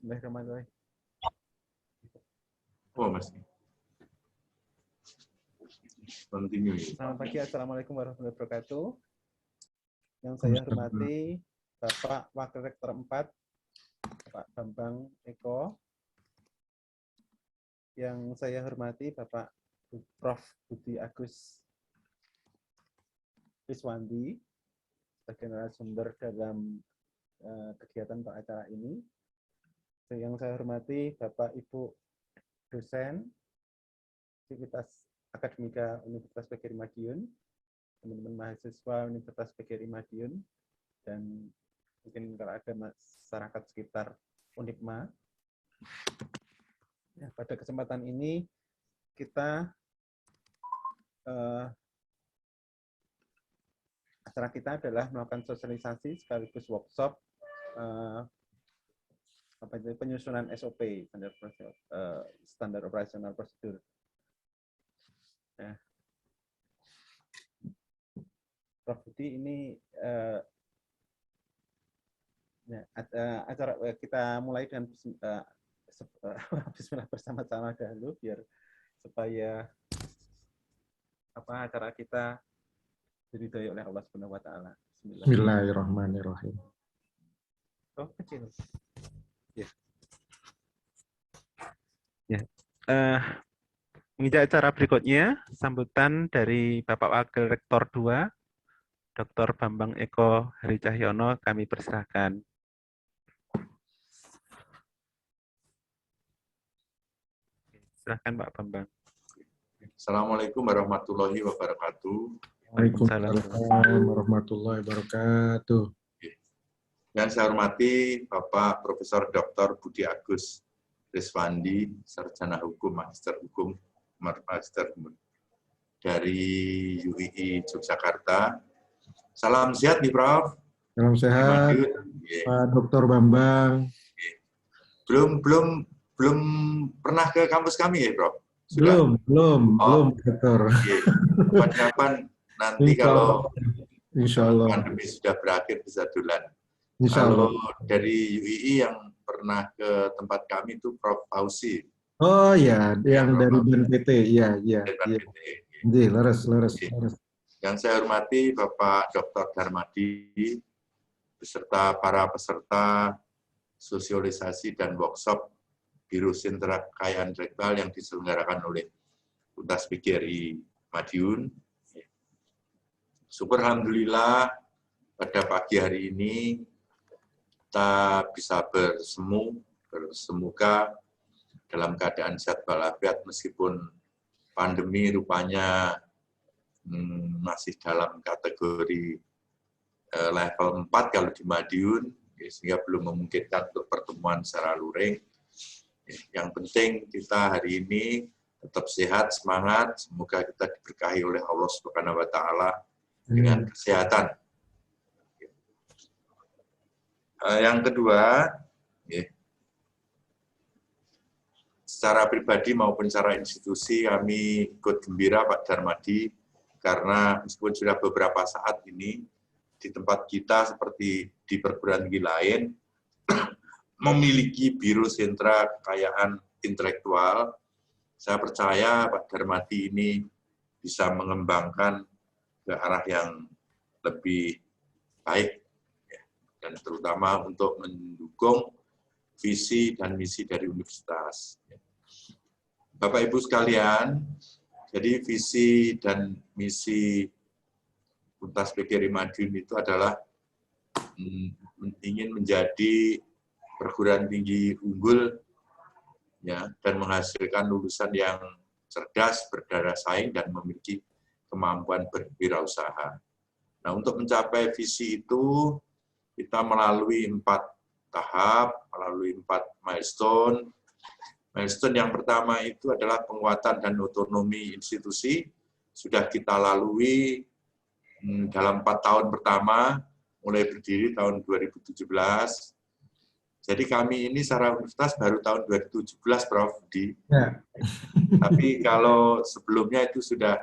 Bismillahirrahmanirrahim. Oh, masih. Continue. Selamat pagi, Assalamualaikum warahmatullahi wabarakatuh. Yang saya hormati Bapak Wakil Rektor 4, Pak Bambang Eko. Yang saya hormati Bapak Prof. Budi Agus Riswandi sebagai narasumber dalam kegiatan atau acara ini. Yang saya hormati Bapak Ibu dosen Aktivitas Akademika Universitas PGRI Madiun, teman-teman mahasiswa Universitas PGRI Madiun, dan mungkin kalau ada masyarakat sekitar Unipma. Ya, pada kesempatan ini kita acara kita adalah melakukan sosialisasi sekaligus workshop penyusunan SOP, standar operasional prosedur. Nah, Prof. Budi ini acara kita mulai dengan Bismillah bersama-sama dahulu biar supaya acara kita diridhoi oleh Allah Subhanahu wa taala. Bismillahirrahmanirrahim. Oh, kecil. Ya. Mengikuti acara berikutnya, sambutan dari Bapak Wakil Rektor 2, Dr. Bambang Eko Hari Cahyono, kami persilahkan. Silahkan Pak Bambang. Assalamualaikum warahmatullahi wabarakatuh. Waalaikumsalam warahmatullahi wabarakatuh. Yang saya hormati Bapak Profesor Dr. Budi Agus Riswandi, Sarjana Hukum, Magister Hukum dari UII Yogyakarta. Salam sehat nih, Prof. Salam sehat, Pak Dr. Bambang. Belum pernah ke kampus kami ya, Prof? Sudah? Belum, Dokter. Kapan-kapan nanti kalau Insya Allah pandemi sudah berakhir bisa dulan. Insya Allah. Kalau dari UII yang pernah ke tempat kami itu Prof. Fauzi. Oh ya, yang dari BNPT, iya. Leres. Yang saya hormati Bapak Dr. Darmadi beserta para peserta sosialisasi dan workshop Biro Sentra Kekayaan Intelektual yang diselenggarakan oleh Universitas PGRI Madiun. Syukur alhamdulillah pada pagi hari ini kita bisa bersemuka dalam keadaan sehat walafiat meskipun pandemi rupanya masih dalam kategori level 4 kalau di Madiun, sehingga belum memungkinkan untuk pertemuan secara luring. Yang penting kita hari ini tetap sehat, semangat, semoga kita diberkahi oleh Allah Subhanahu wa taala dengan kesehatan. Yang kedua, secara pribadi maupun secara institusi kami ikut gembira Pak Darmadi karena meskipun sudah beberapa saat ini di tempat kita seperti di perguruan tinggi lain memiliki Biro Sentra Kekayaan Intelektual. Saya percaya Pak Darmadi ini bisa mengembangkan ke arah yang lebih baik dan terutama untuk mendukung visi dan misi dari universitas. Bapak Ibu sekalian, jadi visi dan misi Universitas PGRI Madiun itu adalah ingin menjadi perguruan tinggi unggul ya, dan menghasilkan lulusan yang cerdas, berdaya saing, dan memiliki kemampuan berwirausaha. Nah, untuk mencapai visi itu, kita melalui 4 tahap, melalui 4 milestone. Milestone yang pertama itu adalah penguatan dan otonomi institusi. Sudah kita lalui dalam 4 tahun pertama, mulai berdiri tahun 2017. Jadi kami ini secara universitas baru tahun 2017, Prof. Ya. Tapi kalau sebelumnya itu sudah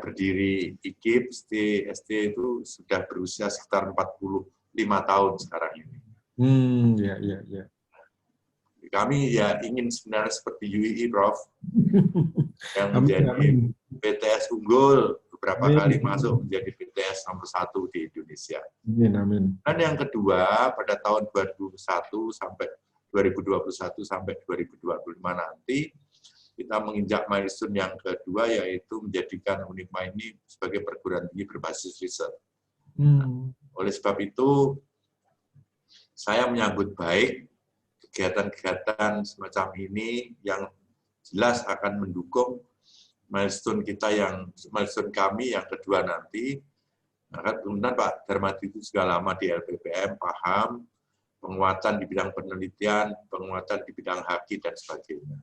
berdiri IKIP, ST itu sudah berusia sekitar 45 tahun sekarang ini. Ya. Kami ya ingin sebenarnya seperti UII, Prof, yang Amin, menjadi amin. PTS unggul beberapa Amin. kali masuk menjadi PTS nomor 1 di Indonesia. Amin, amin. Dan yang kedua, pada tahun 2021 sampai 2021 sampai 2025 nanti, kita menginjak milestone yang kedua, yaitu menjadikan Unigma ini sebagai perguruan tinggi berbasis riset. Oleh sebab itu, saya menyambut baik kegiatan-kegiatan semacam ini yang jelas akan mendukung milestone kami yang kedua nanti. Kemudian Pak Darmadi itu sudah lama di LPPM, paham penguatan di bidang penelitian, penguatan di bidang haki, dan sebagainya.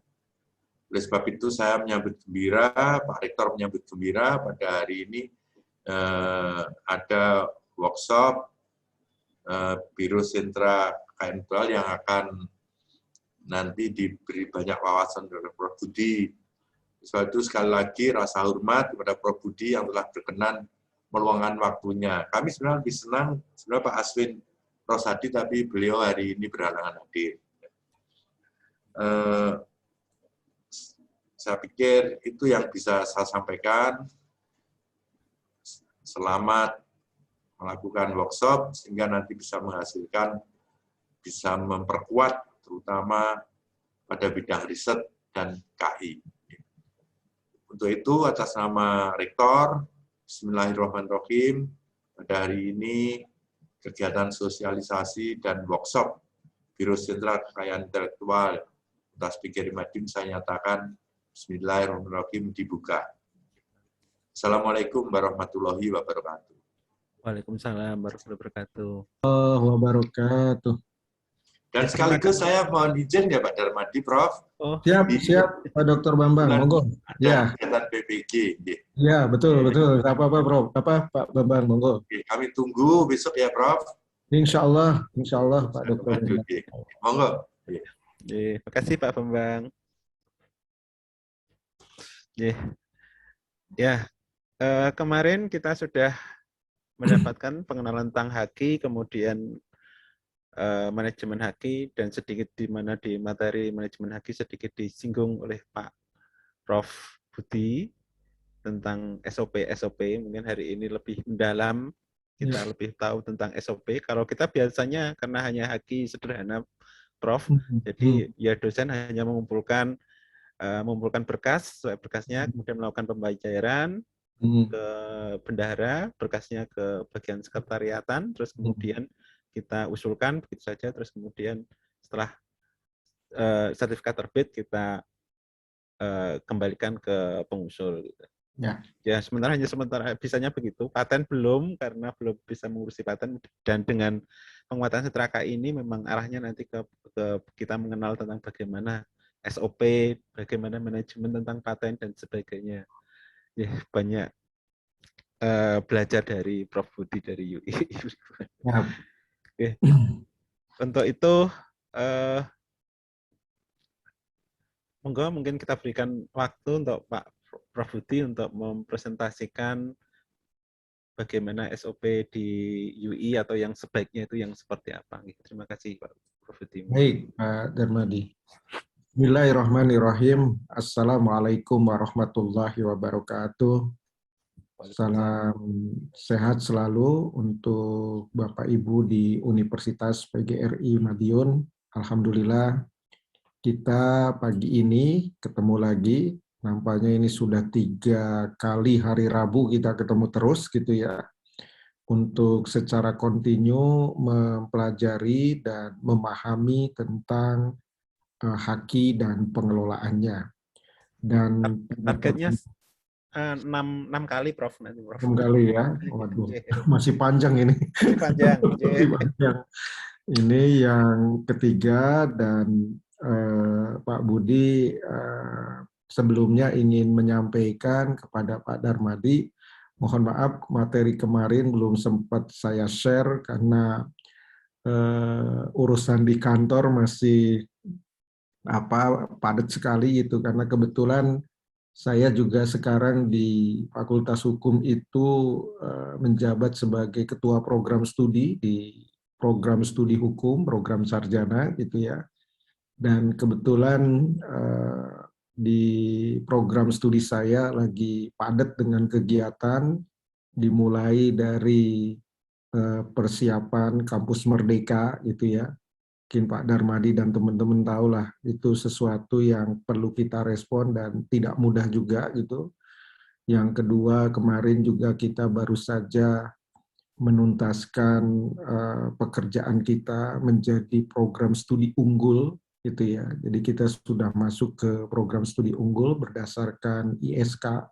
Oleh sebab itu saya menyambut gembira, Pak Rektor menyambut gembira pada hari ini ada workshop Biro Sentra KKN Tunggal yang akan nanti diberi banyak wawasan oleh Prof. Budi. Sebab itu sekali lagi rasa hormat kepada Prof. Budi yang telah berkenan meluangkan waktunya. Kami sebenarnya lebih senang sebenarnya Pak Aswin Rosadi, tapi beliau hari ini berhalangan hadir. Saya pikir itu yang bisa saya sampaikan. Selamat melakukan workshop sehingga nanti bisa menghasilkan, bisa memperkuat terutama pada bidang riset dan KI. Untuk itu atas nama Rektor, Bismillahirrahmanirrahim, pada hari ini kegiatan sosialisasi dan workshop Biro Sentra Kekayaan Intelektual atas PGRI Madin saya nyatakan Bismillahirrahmanirrahim dibuka. Assalamualaikum warahmatullahi wabarakatuh. Waalaikumsalam warahmatullahi wabarakatuh. Wabarakatuh. Dan sekaligus saya mohon izin ya Pak Darmadi, Prof. Oh, Siap, Pak Dr. Bambang. Monggo. Ya. Kegiatan PPG. Ya, betul. Tidak apa-apa, Prof. Pak Bambang, monggo. Oke, kami tunggu besok ya, Prof. Insya Allah, Pak Dr. Bambang. Monggo. Terima kasih Pak Bambang. Kemarin kita sudah mendapatkan pengenalan tentang haki, kemudian manajemen haki, dan sedikit di mana di materi manajemen haki sedikit disinggung oleh Pak Prof. Budi tentang SOP. Mungkin hari ini lebih mendalam, kita lebih tahu tentang SOP. Kalau kita biasanya karena hanya haki sederhana, Prof, jadi ya dosen hanya mengumpulkan berkas, berkasnya kemudian melakukan pembayaran ke bendahara, berkasnya ke bagian sekretariatan, terus kemudian kita usulkan begitu saja, terus kemudian setelah sertifikat terbit kita kembalikan ke pengusul. Ya sementara bisanya begitu. Paten belum, karena belum bisa mengurusi paten, dan dengan penguatan sentra KI ini memang arahnya nanti ke kita mengenal tentang bagaimana SOP, bagaimana manajemen tentang paten dan sebagainya. Ya, banyak belajar dari Prof. Budi dari UI. Oke. Untuk itu, monggo mungkin kita berikan waktu untuk Pak Prof. Budi untuk mempresentasikan bagaimana SOP di UI atau yang sebaiknya itu yang seperti apa. Terima kasih Pak Prof. Budi. Baik, Pak Darmadi. Bismillahirrahmanirrahim. Assalamualaikum warahmatullahi wabarakatuh. Salam sehat selalu untuk Bapak Ibu di Universitas PGRI Madiun. Alhamdulillah kita pagi ini ketemu lagi. Nampaknya ini sudah 3 kali hari Rabu kita ketemu terus gitu ya. Untuk secara kontinu mempelajari dan memahami tentang haki dan pengelolaannya. Dan targetnya 6 kali, Prof. Nanti, Prof. 6 kali ya. Waduh, masih panjang ini. Panjang. Masih panjang. Ini yang ketiga, dan Pak Budi sebelumnya ingin menyampaikan kepada Pak Darmadi, mohon maaf materi kemarin belum sempat saya share karena urusan di kantor masih padat sekali gitu, karena kebetulan saya juga sekarang di Fakultas Hukum itu menjabat sebagai ketua program studi di program studi hukum, program sarjana gitu ya. Dan kebetulan di program studi saya lagi padat dengan kegiatan, dimulai dari persiapan Kampus Merdeka gitu ya. Mungkin Pak Darmadi dan teman-teman tahulah itu sesuatu yang perlu kita respon dan tidak mudah juga gitu. Yang kedua, kemarin juga kita baru saja menuntaskan pekerjaan kita menjadi program studi unggul gitu ya. Jadi kita sudah masuk ke program studi unggul berdasarkan ISK.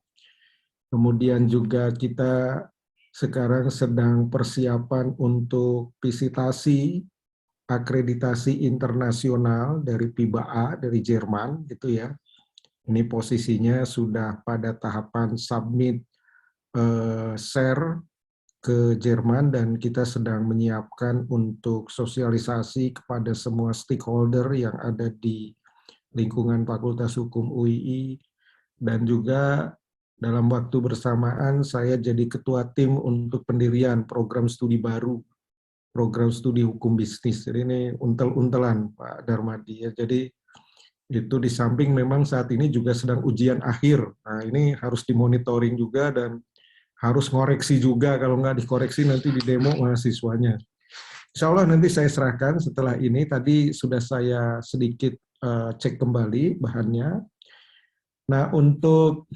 Kemudian juga kita sekarang sedang persiapan untuk visitasi akreditasi internasional dari PIBA dari Jerman gitu ya. Ini posisinya sudah pada tahapan submit share ke Jerman dan kita sedang menyiapkan untuk sosialisasi kepada semua stakeholder yang ada di lingkungan Fakultas Hukum UII, dan juga dalam waktu bersamaan saya jadi ketua tim untuk pendirian program studi baru, program studi hukum bisnis. Jadi ini untel-untelan Pak Darmadi ya. Jadi itu di samping memang saat ini juga sedang ujian akhir. Nah ini harus dimonitoring juga dan harus ngoreksi juga, kalau nggak dikoreksi nanti di demo mahasiswanya. Insya Allah nanti saya serahkan setelah ini. Tadi sudah saya sedikit cek kembali bahannya. Nah untuk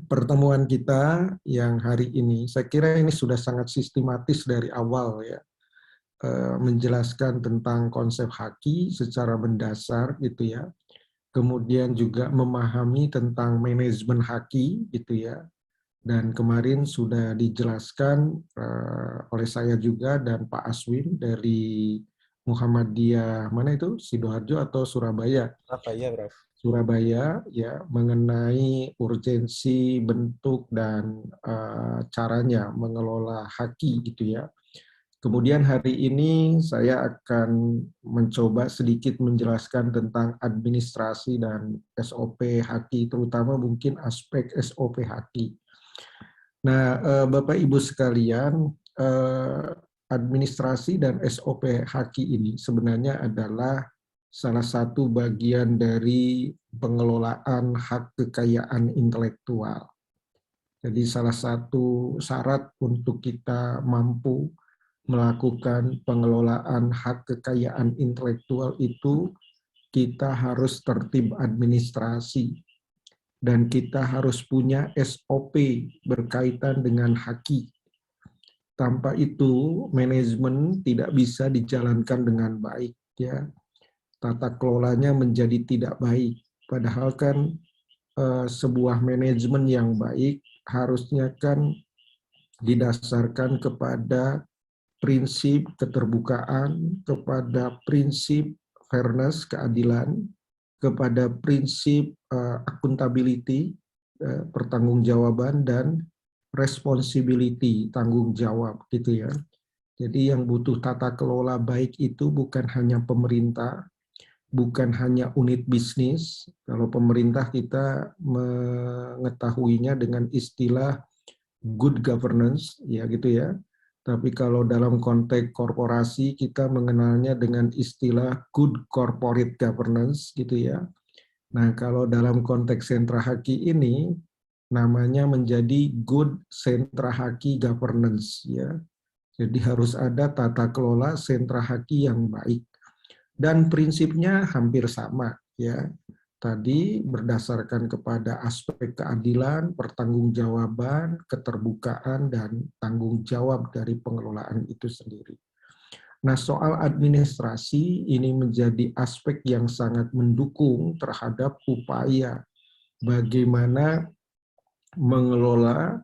pertemuan kita yang hari ini, saya kira ini sudah sangat sistematis dari awal ya. Menjelaskan tentang konsep haki secara mendasar gitu ya. Kemudian juga memahami tentang manajemen haki gitu ya. Dan kemarin sudah dijelaskan oleh saya juga dan Pak Aswin dari Muhammadiyah mana itu, Sidoarjo atau Surabaya? Surabaya, Prof. Surabaya ya, mengenai urgensi, bentuk dan caranya mengelola haki gitu ya. Kemudian hari ini saya akan mencoba sedikit menjelaskan tentang administrasi dan SOP haki, terutama mungkin aspek SOP haki. Nah, Bapak Ibu sekalian, administrasi dan SOP haki ini sebenarnya adalah salah satu bagian dari pengelolaan hak kekayaan intelektual. Jadi salah satu syarat untuk kita mampu melakukan pengelolaan hak kekayaan intelektual itu kita harus tertib administrasi dan kita harus punya SOP berkaitan dengan haki. Tanpa itu manajemen tidak bisa dijalankan dengan baik ya. Tata kelolanya menjadi tidak baik. Padahal kan sebuah manajemen yang baik harusnya kan didasarkan kepada prinsip keterbukaan, kepada prinsip fairness, keadilan, kepada prinsip accountability, pertanggungjawaban, dan responsibility, tanggung jawab gitu ya. Jadi yang butuh tata kelola baik itu bukan hanya pemerintah, bukan hanya unit bisnis. Kalau pemerintah kita mengetahuinya dengan istilah good governance, ya gitu ya. Tapi kalau dalam konteks korporasi kita mengenalnya dengan istilah good corporate governance gitu ya. Nah, kalau dalam konteks sentra haki ini namanya menjadi good sentra haki governance ya. Jadi harus ada tata kelola sentra haki yang baik. Dan prinsipnya hampir sama ya. Tadi berdasarkan kepada aspek keadilan, pertanggungjawaban, keterbukaan, dan tanggung jawab dari pengelolaan itu sendiri. Nah, soal administrasi ini menjadi aspek yang sangat mendukung terhadap upaya bagaimana mengelola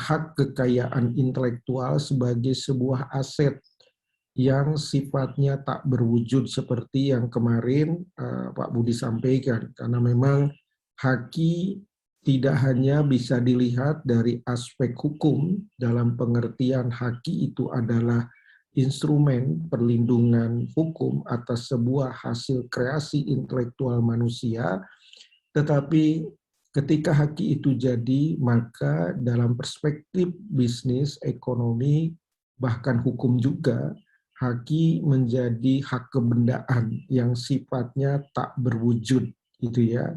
hak kekayaan intelektual sebagai sebuah aset yang sifatnya tak berwujud seperti yang kemarin Pak Budi sampaikan. Karena memang haki tidak hanya bisa dilihat dari aspek hukum, dalam pengertian haki itu adalah instrumen perlindungan hukum atas sebuah hasil kreasi intelektual manusia, tetapi ketika haki itu jadi, maka dalam perspektif bisnis, ekonomi, bahkan hukum juga, haki menjadi hak kebendaan yang sifatnya tak berwujud, gitu ya.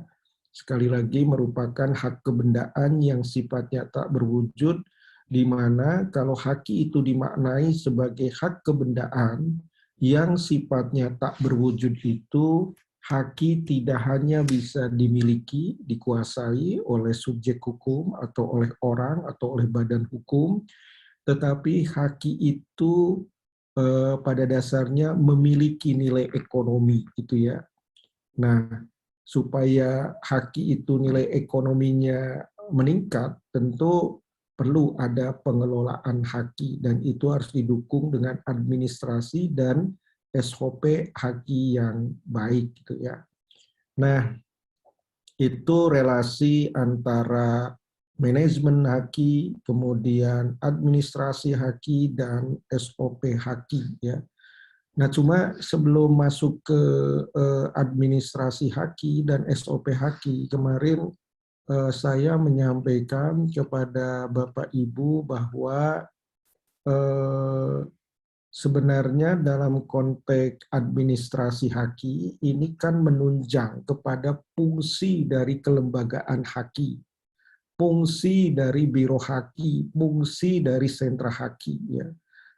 Sekali lagi merupakan hak kebendaan yang sifatnya tak berwujud, di mana kalau haki itu dimaknai sebagai hak kebendaan yang sifatnya tak berwujud itu, haki tidak hanya bisa dimiliki, dikuasai oleh subjek hukum atau oleh orang atau oleh badan hukum, tetapi haki itu pada dasarnya memiliki nilai ekonomi, gitu ya. Nah, supaya haki itu nilai ekonominya meningkat, tentu perlu ada pengelolaan haki, dan itu harus didukung dengan administrasi dan SOP haki yang baik, gitu ya. Nah, itu relasi antara manajemen haki, kemudian administrasi haki, dan SOP haki, ya. Nah, cuma sebelum masuk ke administrasi haki dan SOP haki, kemarin saya menyampaikan kepada Bapak Ibu bahwa sebenarnya dalam konteks administrasi haki, ini kan menunjang kepada fungsi dari kelembagaan haki, fungsi dari biro haki, fungsi dari sentra haki, ya.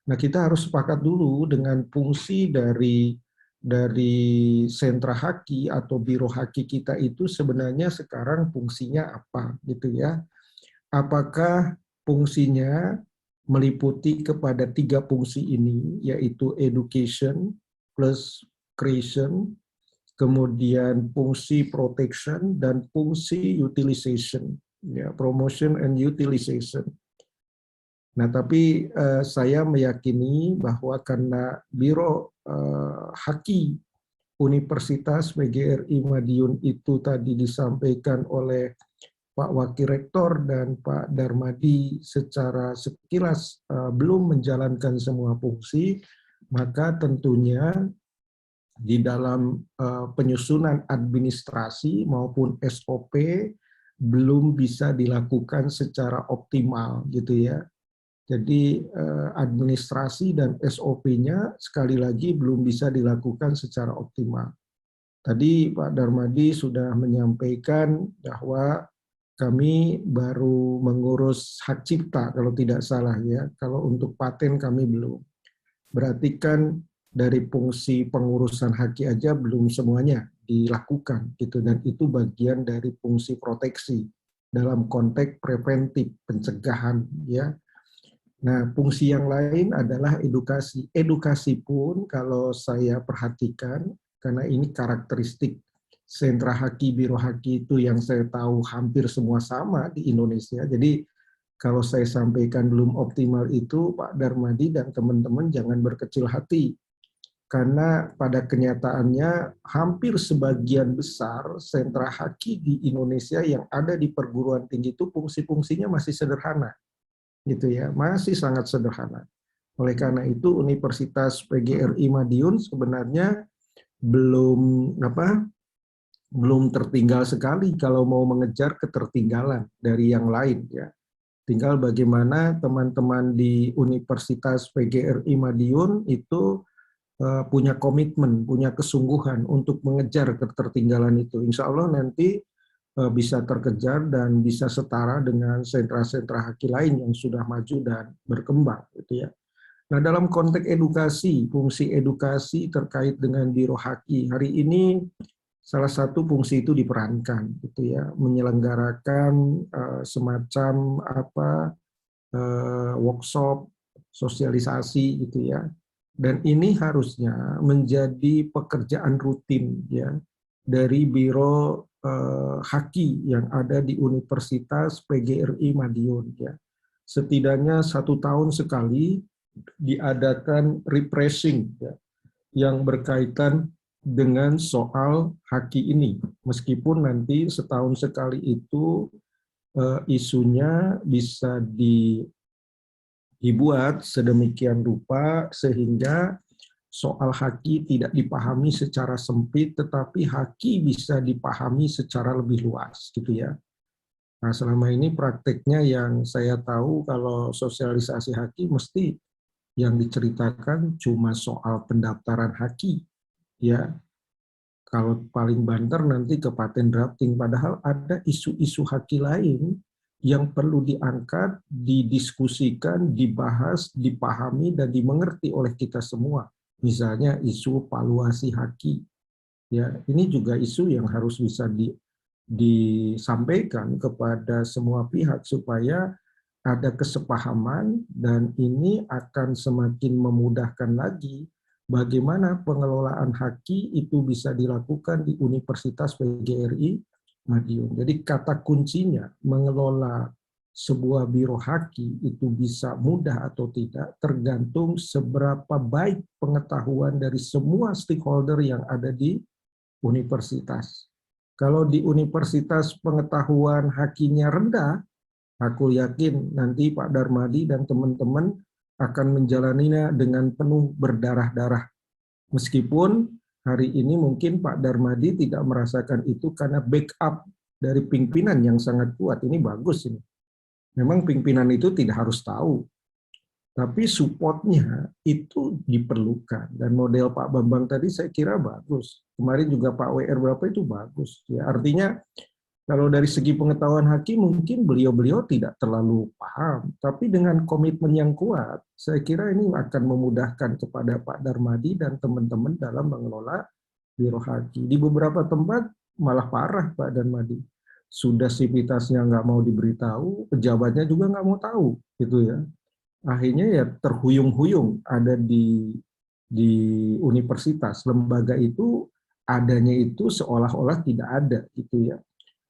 Nah, kita harus sepakat dulu dengan fungsi dari sentra haki atau biro haki kita itu sebenarnya sekarang fungsinya apa, gitu ya. Apakah fungsinya meliputi kepada 3 fungsi ini, yaitu education plus creation, kemudian fungsi protection, dan fungsi utilization, ya, promotion and utilization. Nah, tapi saya meyakini bahwa karena Biro Haki Universitas PGRI Madiun itu tadi disampaikan oleh Pak Wakil Rektor dan Pak Darmadi secara sekilas belum menjalankan semua fungsi, maka tentunya di dalam penyusunan administrasi maupun SOP belum bisa dilakukan secara optimal, gitu ya. Jadi administrasi dan SOP-nya sekali lagi belum bisa dilakukan secara optimal. Tadi Pak Darmadi sudah menyampaikan bahwa kami baru mengurus hak cipta kalau tidak salah, ya. Kalau untuk paten kami belum. Berarti kan dari fungsi pengurusan haki aja belum semuanya dilakukan, gitu, dan itu bagian dari fungsi proteksi dalam konteks preventif, pencegahan, ya. Nah, fungsi yang lain adalah edukasi. Edukasi pun kalau saya perhatikan, karena ini karakteristik sentra haki, biro haki itu yang saya tahu hampir semua sama di Indonesia. Jadi kalau saya sampaikan belum optimal itu, Pak Darmadi dan teman-teman jangan berkecil hati. Karena pada kenyataannya hampir sebagian besar sentra haki di Indonesia yang ada di perguruan tinggi itu fungsi-fungsinya masih sederhana, gitu ya, masih sangat sederhana. Oleh karena itu Universitas PGRI Madiun sebenarnya belum tertinggal sekali kalau mau mengejar ketertinggalan dari yang lain, ya. Tinggal bagaimana teman-teman di Universitas PGRI Madiun itu punya komitmen, punya kesungguhan untuk mengejar ketertinggalan itu. Insya Allah nanti bisa terkejar dan bisa setara dengan sentra-sentra haki lain yang sudah maju dan berkembang, gitu ya. Nah, dalam konteks edukasi, fungsi edukasi terkait dengan biro haki hari ini salah satu fungsi itu diperankan, gitu ya, menyelenggarakan semacam workshop, sosialisasi, gitu ya. Dan ini harusnya menjadi pekerjaan rutin, ya, dari biro haki yang ada di Universitas PGRI Madiun, ya. Setidaknya 1 tahun sekali diadakan refreshing, ya, yang berkaitan dengan soal haki ini. Meskipun nanti setahun sekali itu isunya bisa dibuat sedemikian rupa sehingga soal haki tidak dipahami secara sempit, tetapi haki bisa dipahami secara lebih luas, gitu ya. Nah, selama ini prakteknya yang saya tahu kalau sosialisasi haki mesti yang diceritakan cuma soal pendaftaran haki, ya. Kalau paling banter nanti ke paten drafting, padahal ada isu-isu haki lain yang perlu diangkat, didiskusikan, dibahas, dipahami, dan dimengerti oleh kita semua. Misalnya isu valuasi haki. Ya, ini juga isu yang harus bisa disampaikan kepada semua pihak supaya ada kesepahaman, dan ini akan semakin memudahkan lagi bagaimana pengelolaan haki itu bisa dilakukan di Universitas PGRI Madiun. Jadi kata kuncinya mengelola sebuah biro haki itu bisa mudah atau tidak tergantung seberapa baik pengetahuan dari semua stakeholder yang ada di universitas. Kalau di universitas pengetahuan hakinya rendah, aku yakin nanti Pak Darmadi dan teman-teman akan menjalaninya dengan penuh berdarah-darah. Meskipun hari ini mungkin Pak Darmadi tidak merasakan itu karena backup dari pimpinan yang sangat kuat. Ini bagus ini. Memang pimpinan itu tidak harus tahu, tapi supportnya itu diperlukan. Dan model Pak Bambang tadi saya kira bagus. Kemarin juga Pak WR berapa itu bagus. Ya, artinya kalau dari segi pengetahuan hakim mungkin beliau-beliau tidak terlalu paham. Tapi dengan komitmen yang kuat, saya kira ini akan memudahkan kepada Pak Darmadi dan teman-teman dalam mengelola biro haki. Di beberapa tempat malah parah Pak Darmadi. Sudah sivitasnya nggak mau diberitahu, pejabatnya juga nggak mau tahu. Gitu ya. Akhirnya ya terhuyung-huyung ada di universitas, lembaga itu adanya itu seolah-olah tidak ada gitu ya.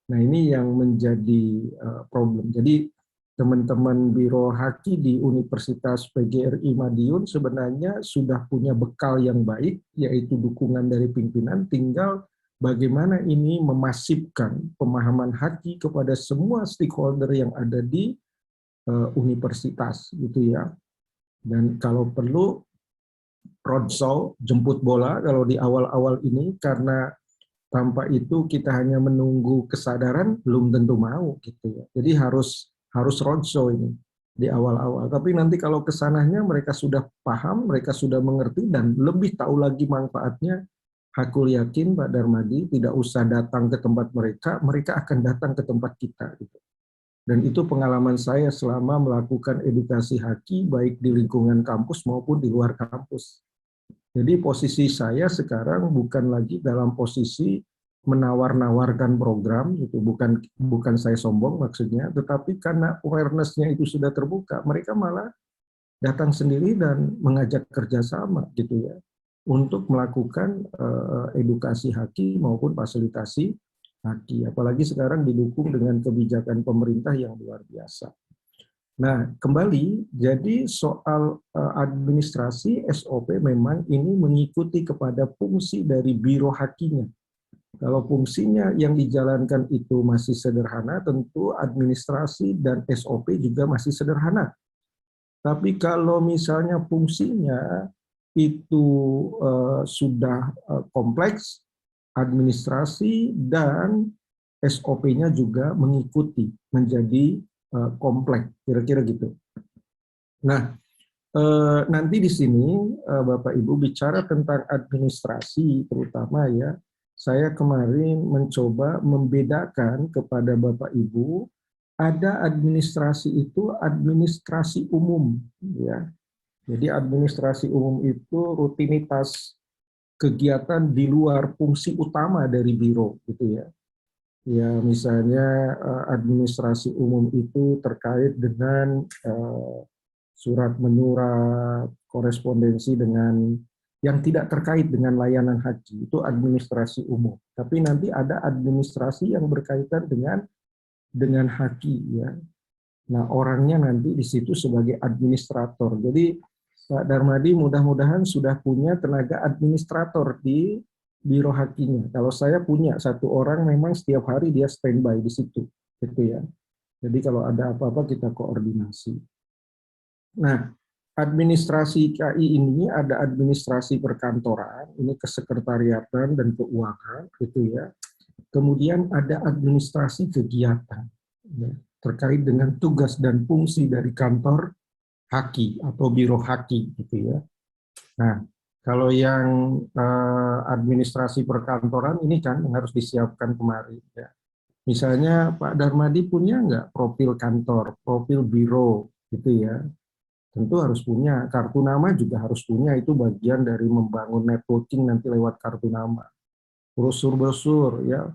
Nah ini yang menjadi problem. Jadi teman-teman biro haki di Universitas PGRI Madiun sebenarnya sudah punya bekal yang baik, yaitu dukungan dari pimpinan, tinggal bagaimana ini memasifkan pemahaman haki kepada semua stakeholder yang ada di universitas gitu ya. Dan kalau perlu roadshow, jemput bola kalau di awal-awal ini, karena tanpa itu kita hanya menunggu kesadaran belum tentu mau gitu ya. Jadi harus roadshow ini di awal-awal. Tapi nanti kalau kesananya mereka sudah paham, mereka sudah mengerti dan lebih tahu lagi manfaatnya, aku yakin Pak Darmadi tidak usah datang ke tempat mereka, mereka akan datang ke tempat kita gitu. Dan itu pengalaman saya selama melakukan edukasi haki baik di lingkungan kampus maupun di luar kampus. Jadi posisi saya sekarang bukan lagi dalam posisi menawar-nawarkan program, itu bukan saya sombong maksudnya, tetapi karena awareness-nya itu sudah terbuka, mereka malah datang sendiri dan mengajak kerjasama gitu ya, untuk melakukan edukasi haki maupun fasilitasi haki, apalagi sekarang didukung dengan kebijakan pemerintah yang luar biasa. Nah, kembali, jadi soal administrasi SOP memang ini mengikuti kepada fungsi dari biro hakinya. Kalau fungsinya yang dijalankan itu masih sederhana, tentu administrasi dan SOP juga masih sederhana. Tapi kalau misalnya fungsinya itu sudah kompleks, administrasi dan SOP-nya juga mengikuti menjadi kompleks, kira-kira gitu. Nah, nanti di sini Bapak Ibu bicara tentang administrasi terutama ya, saya kemarin mencoba membedakan kepada Bapak Ibu, ada administrasi itu administrasi umum ya. Jadi administrasi umum itu rutinitas kegiatan di luar fungsi utama dari biro gitu ya. Ya misalnya administrasi umum itu terkait dengan surat menyurat, korespondensi dengan yang tidak terkait dengan layanan haji, itu administrasi umum. Tapi nanti ada administrasi yang berkaitan dengan haki ya. Nah, orangnya nanti di situ sebagai administrator. Jadi Pak Darmadi mudah-mudahan sudah punya tenaga administrator di biro hakinya. Kalau saya punya satu orang memang setiap hari dia standby di situ, gitu ya. Jadi kalau ada apa-apa kita koordinasi. Nah, administrasi KI ini ada administrasi perkantoran, ini kesekretariatan dan keuangan, gitu ya. Kemudian ada administrasi kegiatan, ya, terkait dengan tugas dan fungsi dari kantor haki atau biro haki gitu ya. Nah, kalau yang administrasi perkantoran ini kan yang harus disiapkan kemarin ya. Misalnya Pak Darmadi punya nggak profil kantor, profil biro gitu ya. Tentu harus punya, kartu nama juga harus punya, itu bagian dari membangun networking nanti lewat kartu nama. Brosur-brosur ya,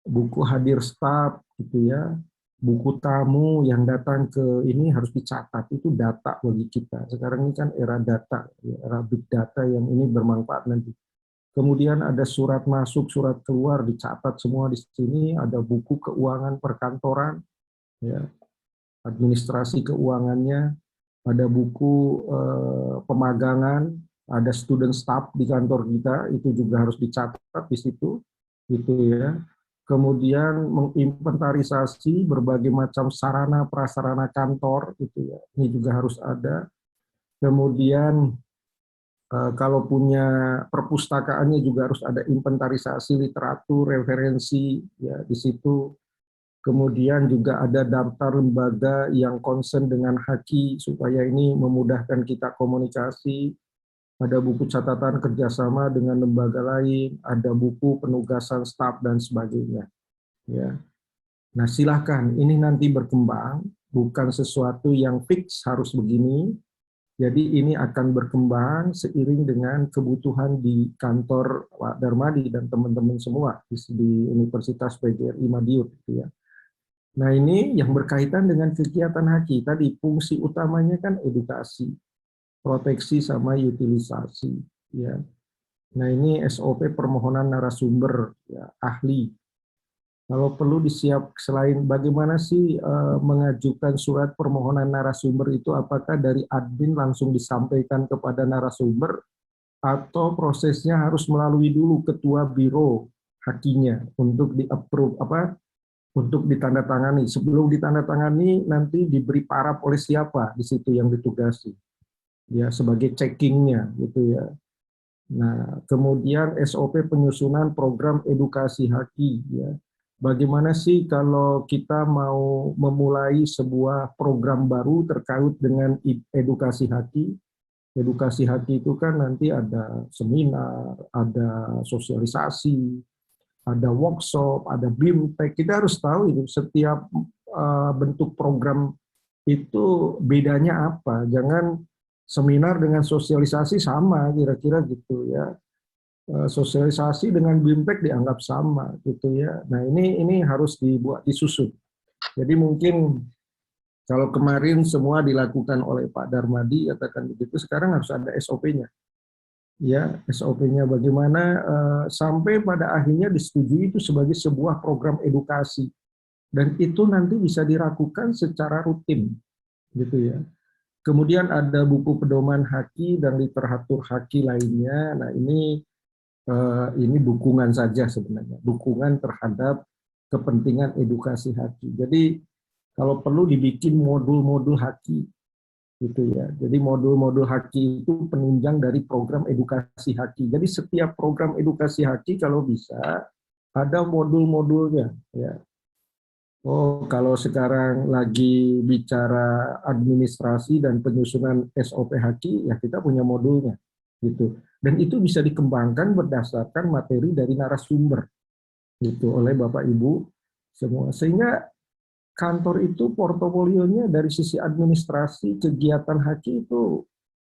buku hadir staf gitu ya, buku tamu yang datang ke ini harus dicatat, itu data bagi kita. Sekarang ini kan era data, era big data yang ini bermanfaat nanti. Kemudian ada surat masuk, surat keluar, dicatat semua di sini, ada buku keuangan perkantoran, ya, administrasi keuangannya, ada buku pemagangan, ada student staff di kantor kita, itu juga harus dicatat di situ, gitu ya. Kemudian menginventarisasi berbagai macam sarana prasarana kantor, gitu ya. Ini juga harus ada. Kemudian kalau punya perpustakaannya juga harus ada inventarisasi literatur, referensi ya di situ. Kemudian juga ada daftar lembaga yang concern dengan haki supaya ini memudahkan kita komunikasi. Ada buku catatan kerjasama dengan lembaga lain, ada buku penugasan staf dan sebagainya. Ya. Nah silahkan, ini nanti berkembang, bukan sesuatu yang fix harus begini. Jadi ini akan berkembang seiring dengan kebutuhan di kantor Pak Darmadi dan teman-teman semua di Universitas PGRI Madiun. Gitu ya. Nah ini yang berkaitan dengan kegiatan haki. Tadi fungsi utamanya kan edukasi, proteksi sama utilisasi. Ya. Nah ini SOP permohonan narasumber, ya, ahli. Kalau perlu disiap selain bagaimana sih mengajukan surat permohonan narasumber itu, apakah dari admin langsung disampaikan kepada narasumber atau prosesnya harus melalui dulu ketua biro hakinya untuk di-approve untuk ditandatangani. Sebelum ditandatangani nanti diberi paraf oleh siapa di situ yang ditugasi. Ya, sebagai checkingnya gitu ya. Nah, kemudian SOP penyusunan program edukasi haki ya. Bagaimana sih kalau kita mau memulai sebuah program baru terkait dengan edukasi haki? Edukasi haki itu kan nanti ada seminar, ada sosialisasi, ada workshop, ada BIMTEK. Kita harus tahu itu setiap bentuk program itu bedanya apa. Jangan seminar dengan sosialisasi sama, kira-kira gitu ya. Sosialisasi dengan BIMTEK dianggap sama gitu ya. Nah ini harus dibuat disusun. Jadi mungkin kalau kemarin semua dilakukan oleh Pak Darmadi, katakan begitu, sekarang harus ada SOP-nya. Ya, SOP-nya bagaimana sampai pada akhirnya disetujui itu sebagai sebuah program edukasi. Dan itu nanti bisa dilakukan secara rutin gitu ya. Kemudian ada buku pedoman haki dan literatur haki lainnya. Nah, ini dukungan saja sebenarnya, dukungan terhadap kepentingan edukasi haki. Jadi kalau perlu dibikin modul-modul haki gitu ya. Jadi modul-modul haki itu penunjang dari program edukasi haki. Jadi setiap program edukasi haki kalau bisa ada modul-modulnya ya. Oh, kalau sekarang lagi bicara administrasi dan penyusunan SOP haki, ya kita punya modulnya gitu. Dan itu bisa dikembangkan berdasarkan materi dari narasumber gitu oleh Bapak Ibu semua. Sehingga kantor itu portofolionya dari sisi administrasi kegiatan haki itu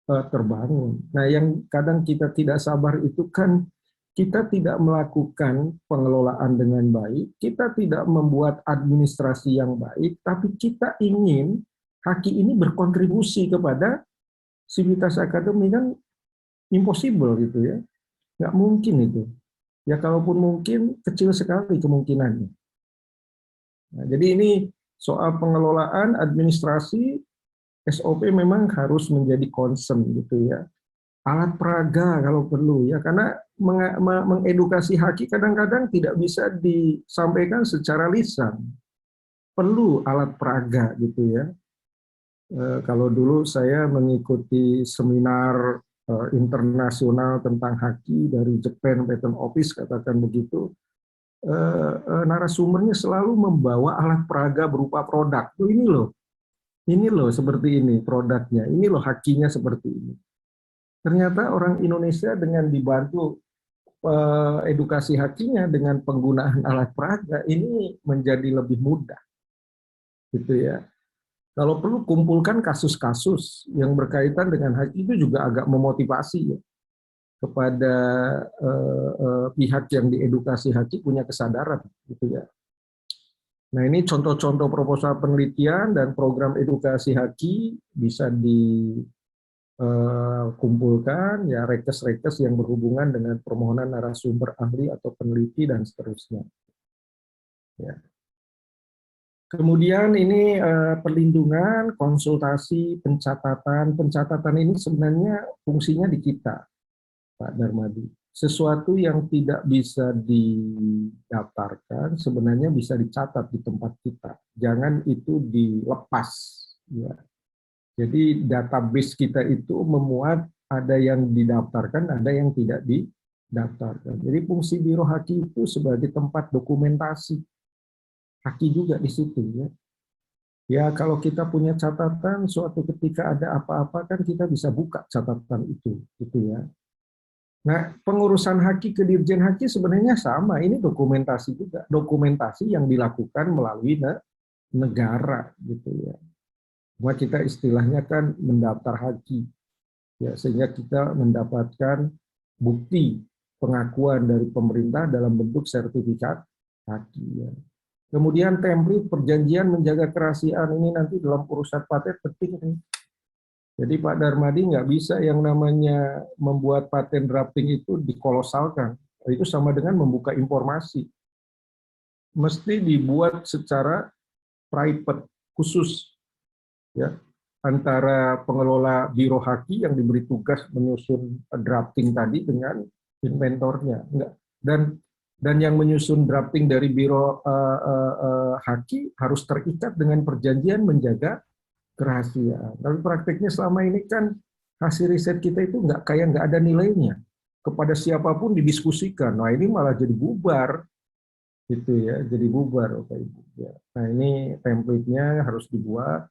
terbangun. Nah, yang kadang kita tidak sabar itu kan kita tidak melakukan pengelolaan dengan baik, kita tidak membuat administrasi yang baik, tapi kita ingin haki ini berkontribusi kepada sivitas akademik, kan impossible gitu ya, nggak mungkin itu. Ya kalaupun mungkin kecil sekali kemungkinannya. Nah, jadi ini soal pengelolaan administrasi SOP memang harus menjadi concern gitu ya. Alat peraga kalau perlu ya, karena mengedukasi haki kadang-kadang tidak bisa disampaikan secara lisan. Perlu alat peraga gitu ya. Kalau dulu saya mengikuti seminar internasional tentang haki dari Japan Patent Office, katakan begitu, narasumbernya selalu membawa alat peraga berupa produk. Tuh ini loh, Ini loh seperti ini produknya, ini loh hakinya seperti ini. Ternyata orang Indonesia dengan dibantu edukasi hakinya dengan penggunaan alat peraga ini menjadi lebih mudah, gitu ya. Kalau perlu kumpulkan kasus-kasus yang berkaitan dengan haki itu juga agak memotivasi ya, kepada pihak yang diedukasi haki punya kesadaran, gitu ya. Nah ini contoh-contoh proposal penelitian dan program edukasi haki bisa dikumpulkan ya rekes-rekes yang berhubungan dengan permohonan narasumber ahli atau peneliti dan seterusnya. Ya. Kemudian ini perlindungan, konsultasi, pencatatan. Pencatatan ini sebenarnya fungsinya di kita, Pak Darmadi. Sesuatu yang tidak bisa didaftarkan sebenarnya bisa dicatat di tempat kita. Jangan itu dilepas. Ya. Jadi database kita itu memuat ada yang didaftarkan, ada yang tidak didaftarkan. Jadi fungsi Biro Haki itu sebagai tempat dokumentasi. Haki juga di situ ya. Ya kalau kita punya catatan, suatu ketika ada apa-apa kan kita bisa buka catatan itu, gitu ya. Nah, pengurusan haki ke Dirjen Haki sebenarnya sama, ini dokumentasi juga, dokumentasi yang dilakukan melalui negara, gitu ya. Cuma kita istilahnya kan mendaftar haki, ya sehingga kita mendapatkan bukti pengakuan dari pemerintah dalam bentuk sertifikat haki. Ya. Kemudian template perjanjian menjaga kerahasiaan ini nanti dalam urusan paten penting nih. Jadi Pak Darmadi nggak bisa yang namanya membuat paten drafting itu dikolosalkan. Itu sama dengan membuka informasi. Mesti dibuat secara private, khusus. Ya, antara pengelola Biro Haki yang diberi tugas menyusun drafting tadi dengan inventornya. Enggak. Dan yang menyusun drafting dari Biro Haki harus terikat dengan perjanjian menjaga kerahasiaan. Tapi prakteknya selama ini kan hasil riset kita itu nggak ada nilainya. Kepada siapapun didiskusikan. Nah ini malah jadi bubar, gitu ya. Jadi bubar, Bapak Ibu. Ya. Nah ini template-nya harus dibuat.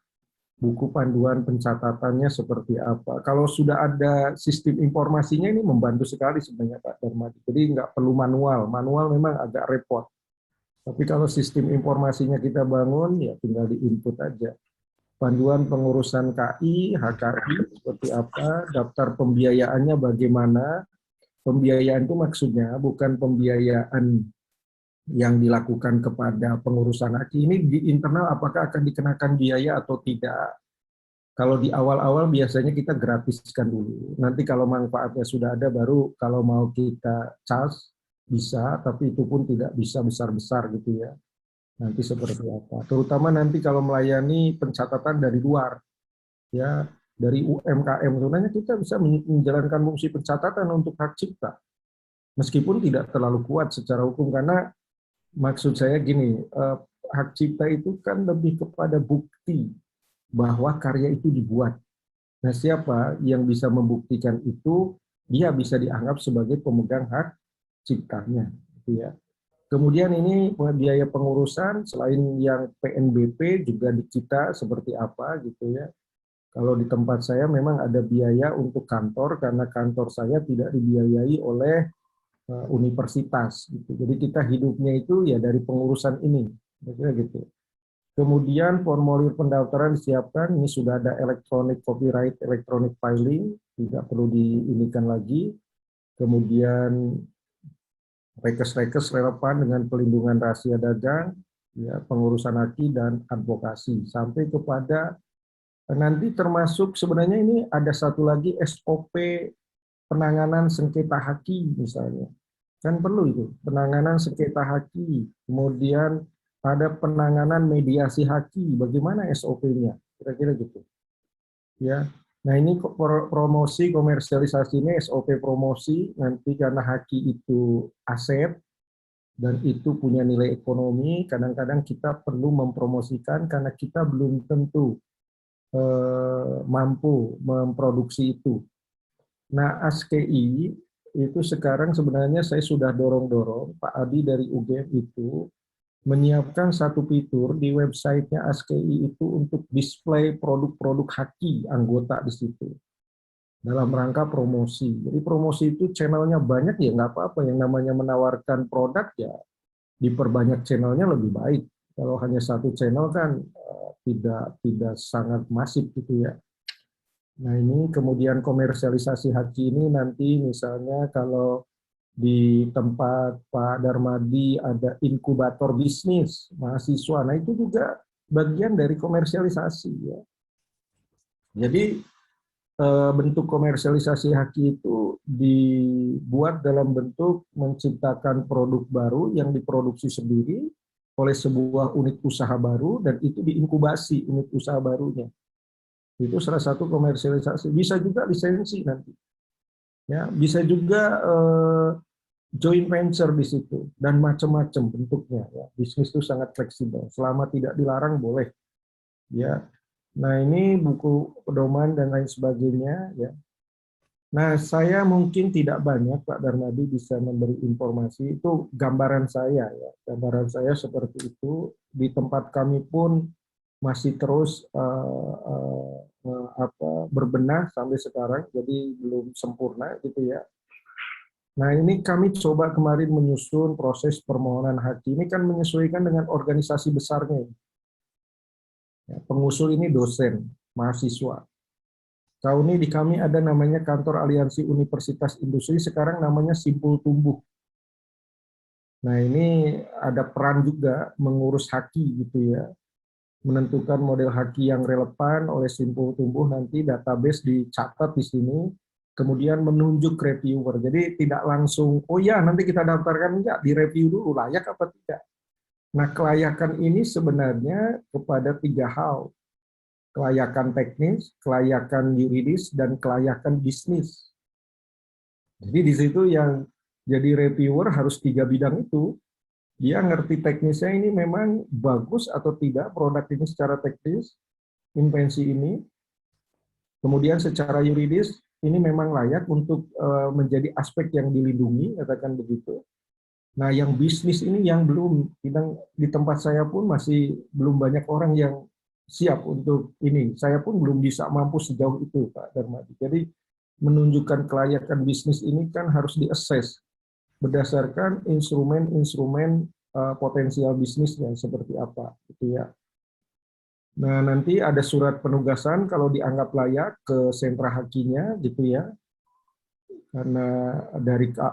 Buku panduan pencatatannya seperti apa. Kalau sudah ada sistem informasinya ini membantu sekali sebenarnya Pak Darmadi. Jadi nggak perlu manual. Manual memang agak repot. Tapi kalau sistem informasinya kita bangun, ya tinggal di-input aja. Panduan pengurusan KI, HKI seperti apa, daftar pembiayaannya bagaimana. Pembiayaan itu maksudnya bukan pembiayaan yang dilakukan kepada pengurusan HKI. Ini di internal apakah akan dikenakan biaya atau tidak. Kalau di awal-awal biasanya kita gratiskan dulu. Nanti kalau manfaatnya sudah ada, baru kalau mau kita charge bisa, tapi itu pun tidak bisa besar-besar gitu ya. Nanti seperti apa. Terutama nanti kalau melayani pencatatan dari luar, ya dari UMKM, sebenarnya kita bisa menjalankan fungsi pencatatan untuk hak cipta. Meskipun tidak terlalu kuat secara hukum, karena maksud saya gini, hak cipta itu kan lebih kepada bukti bahwa karya itu dibuat. Nah, siapa yang bisa membuktikan itu, dia bisa dianggap sebagai pemegang hak ciptanya. Gitu ya. Kemudian ini biaya pengurusan, selain yang PNBP juga di kita seperti apa gitu ya. Kalau di tempat saya memang ada biaya untuk kantor, karena kantor saya tidak dibiayai oleh universitas. Gitu. Jadi kita hidupnya itu ya dari pengurusan ini. Gitu. Kemudian formulir pendaftaran disiapkan, ini sudah ada electronic copyright, electronic filing, tidak perlu diinikan lagi. Kemudian rekes-rekes relevan dengan pelindungan rahasia dagang, ya, pengurusan haki dan advokasi, sampai kepada nanti termasuk sebenarnya ini ada satu lagi SOP penanganan sengketa haki misalnya. Kan perlu itu, penanganan sengketa haki, kemudian ada penanganan mediasi haki, bagaimana SOP-nya, kira-kira gitu. Ya, nah ini promosi komersialisasi ini SOP promosi nanti karena haki itu aset dan itu punya nilai ekonomi. Kadang-kadang kita perlu mempromosikan karena kita belum tentu mampu memproduksi itu. Nah, ASKI itu sekarang sebenarnya saya sudah dorong-dorong Pak Adi dari UGM itu menyiapkan satu fitur di websitenya ASKI itu untuk display produk-produk haki anggota di situ dalam rangka promosi. Jadi promosi itu channelnya banyak ya nggak apa-apa, yang namanya menawarkan produk ya diperbanyak channelnya lebih baik. Kalau hanya satu channel kan tidak sangat masif gitu ya. Nah ini kemudian komersialisasi haki ini nanti misalnya kalau di tempat Pak Darmadi ada inkubator bisnis mahasiswa, nah itu juga bagian dari komersialisasi ya. Jadi bentuk komersialisasi haki itu dibuat dalam bentuk menciptakan produk baru yang diproduksi sendiri oleh sebuah unit usaha baru dan itu diinkubasi unit usaha barunya. Itu salah satu komersialisasi. Bisa juga lisensi nanti. Ya, bisa juga joint venture di situ dan macam-macam bentuknya. Ya. Bisnis itu sangat fleksibel. Selama tidak dilarang boleh. Ya. Nah ini buku pedoman dan lain sebagainya. Ya. Nah saya mungkin tidak banyak Pak Darmadi bisa memberi informasi. Itu gambaran saya. Ya. Gambaran saya seperti itu. Di tempat kami pun masih terus berbenah sampai sekarang, jadi belum sempurna gitu ya. Nah ini kami coba kemarin menyusun proses permohonan haki, ini kan menyesuaikan dengan organisasi besarnya. Ya, pengusul ini dosen, mahasiswa. Tahun ini di kami ada namanya Kantor Aliansi Universitas Industri, sekarang namanya Simpul Tumbuh. Nah ini ada peran juga mengurus haki gitu ya. Menentukan model haki yang relevan oleh Simpul Tumbuh, nanti database dicatat di sini, kemudian menunjuk reviewer. Jadi tidak langsung, oh ya nanti kita daftarkan, enggak, direview dulu, layak apa tidak. Nah kelayakan ini sebenarnya kepada 3 hal, kelayakan teknis, kelayakan yuridis, dan kelayakan bisnis. Jadi di situ yang jadi reviewer harus 3 bidang itu. Dia ngerti teknisnya ini memang bagus atau tidak produk ini secara teknis, invensi ini. Kemudian secara yuridis, ini memang layak untuk menjadi aspek yang dilindungi, katakan begitu. Nah yang bisnis ini yang belum, di tempat saya pun masih belum banyak orang yang siap untuk ini. Saya pun belum bisa mampu sejauh itu Pak Darmadi. Jadi menunjukkan kelayakan bisnis ini kan harus diassess berdasarkan instrumen-instrumen potensial bisnisnya seperti apa, gitu ya. Nah nanti ada surat penugasan kalau dianggap layak ke sentra hakinya, gitu ya. Karena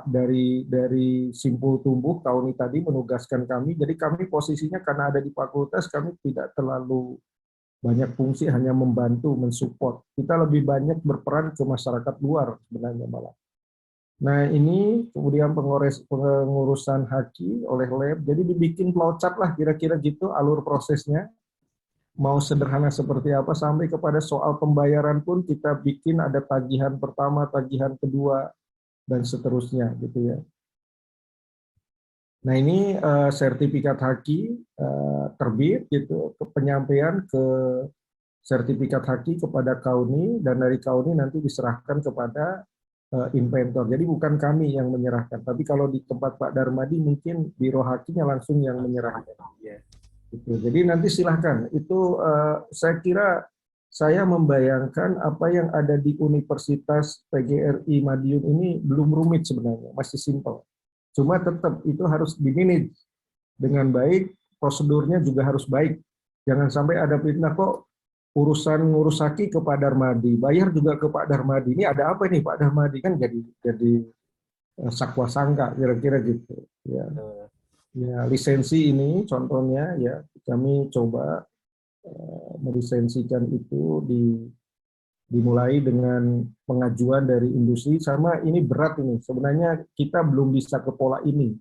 dari Simpul Tumbuh Kauni tadi menugaskan kami, jadi kami posisinya karena ada di fakultas kami tidak terlalu banyak fungsi, hanya membantu, mensupport. Kita lebih banyak berperan ke masyarakat luar sebenarnya malah. Nah ini kemudian pengurusan haki oleh lab, jadi dibikin flowchart lah kira-kira gitu alur prosesnya, mau sederhana seperti apa, sampai kepada soal pembayaran pun kita bikin ada tagihan pertama, tagihan kedua, dan seterusnya gitu ya. Nah ini sertifikat haki terbit gitu, penyampaian ke sertifikat haki kepada Kauni, dan dari Kauni nanti diserahkan kepada inventor. Jadi bukan kami yang menyerahkan, tapi kalau di tempat Pak Darmadi mungkin biro hakinya langsung yang menyerahkan. Gitu. Jadi nanti silahkan. Itu saya kira saya membayangkan apa yang ada di Universitas PGRI Madiun ini belum rumit sebenarnya, masih simpel. Cuma tetap itu harus dimanage dengan baik, prosedurnya juga harus baik. Jangan sampai ada fitnah kok urusan ngurus haki ke Pak Darmadi, bayar juga ke Pak Darmadi. Ini ada apa nih Pak Darmadi, kan jadi sakwa sangka kira-kira gitu. Ya. Ya, lisensi ini contohnya ya kami coba melisensikan itu dimulai dengan pengajuan dari industri, sama ini berat ini. Sebenarnya kita belum bisa ke pola ini,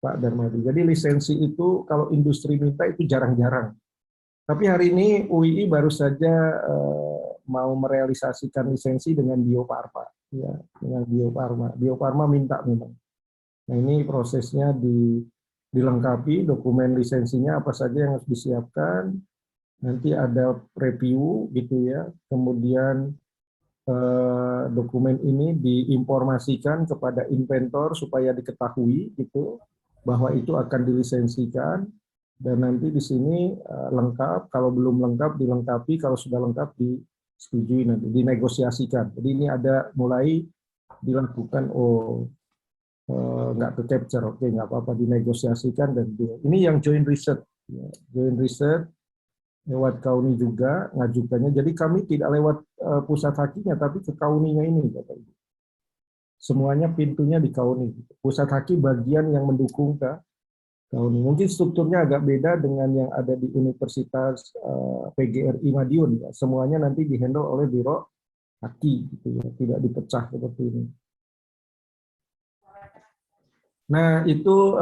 Pak Darmadi. Jadi lisensi itu kalau industri minta itu jarang-jarang. Tapi hari ini UII baru saja mau merealisasikan lisensi dengan Bio Farma, ya, dengan Bio Farma. Bio Farma minta memang. Nah ini prosesnya dilengkapi, dokumen lisensinya apa saja yang harus disiapkan. Nanti ada review gitu ya. Kemudian dokumen ini diinformasikan kepada inventor supaya diketahui gitu bahwa itu akan dilisensikan. Dan nanti di sini lengkap, kalau belum lengkap dilengkapi, kalau sudah lengkap disetujui nanti, dinegosiasikan. Jadi ini ada mulai dilakukan, nggak ke capture, oke nggak apa-apa, dinegosiasikan. Dan ini yang joint research, ya. Joint research lewat Kauni juga ngajukannya. Jadi kami tidak lewat pusat hakinya, tapi ke Kauninya ini, Bapak Ibu. Semuanya pintunya di Kauni. Pusat haki bagian yang mendukung ke Kauni. Mungkin strukturnya agak beda dengan yang ada di Universitas PGRI Madiun. Ya. Semuanya nanti dihandle oleh Biro Haki, gitu ya. Tidak dipecah seperti ini. Nah, itu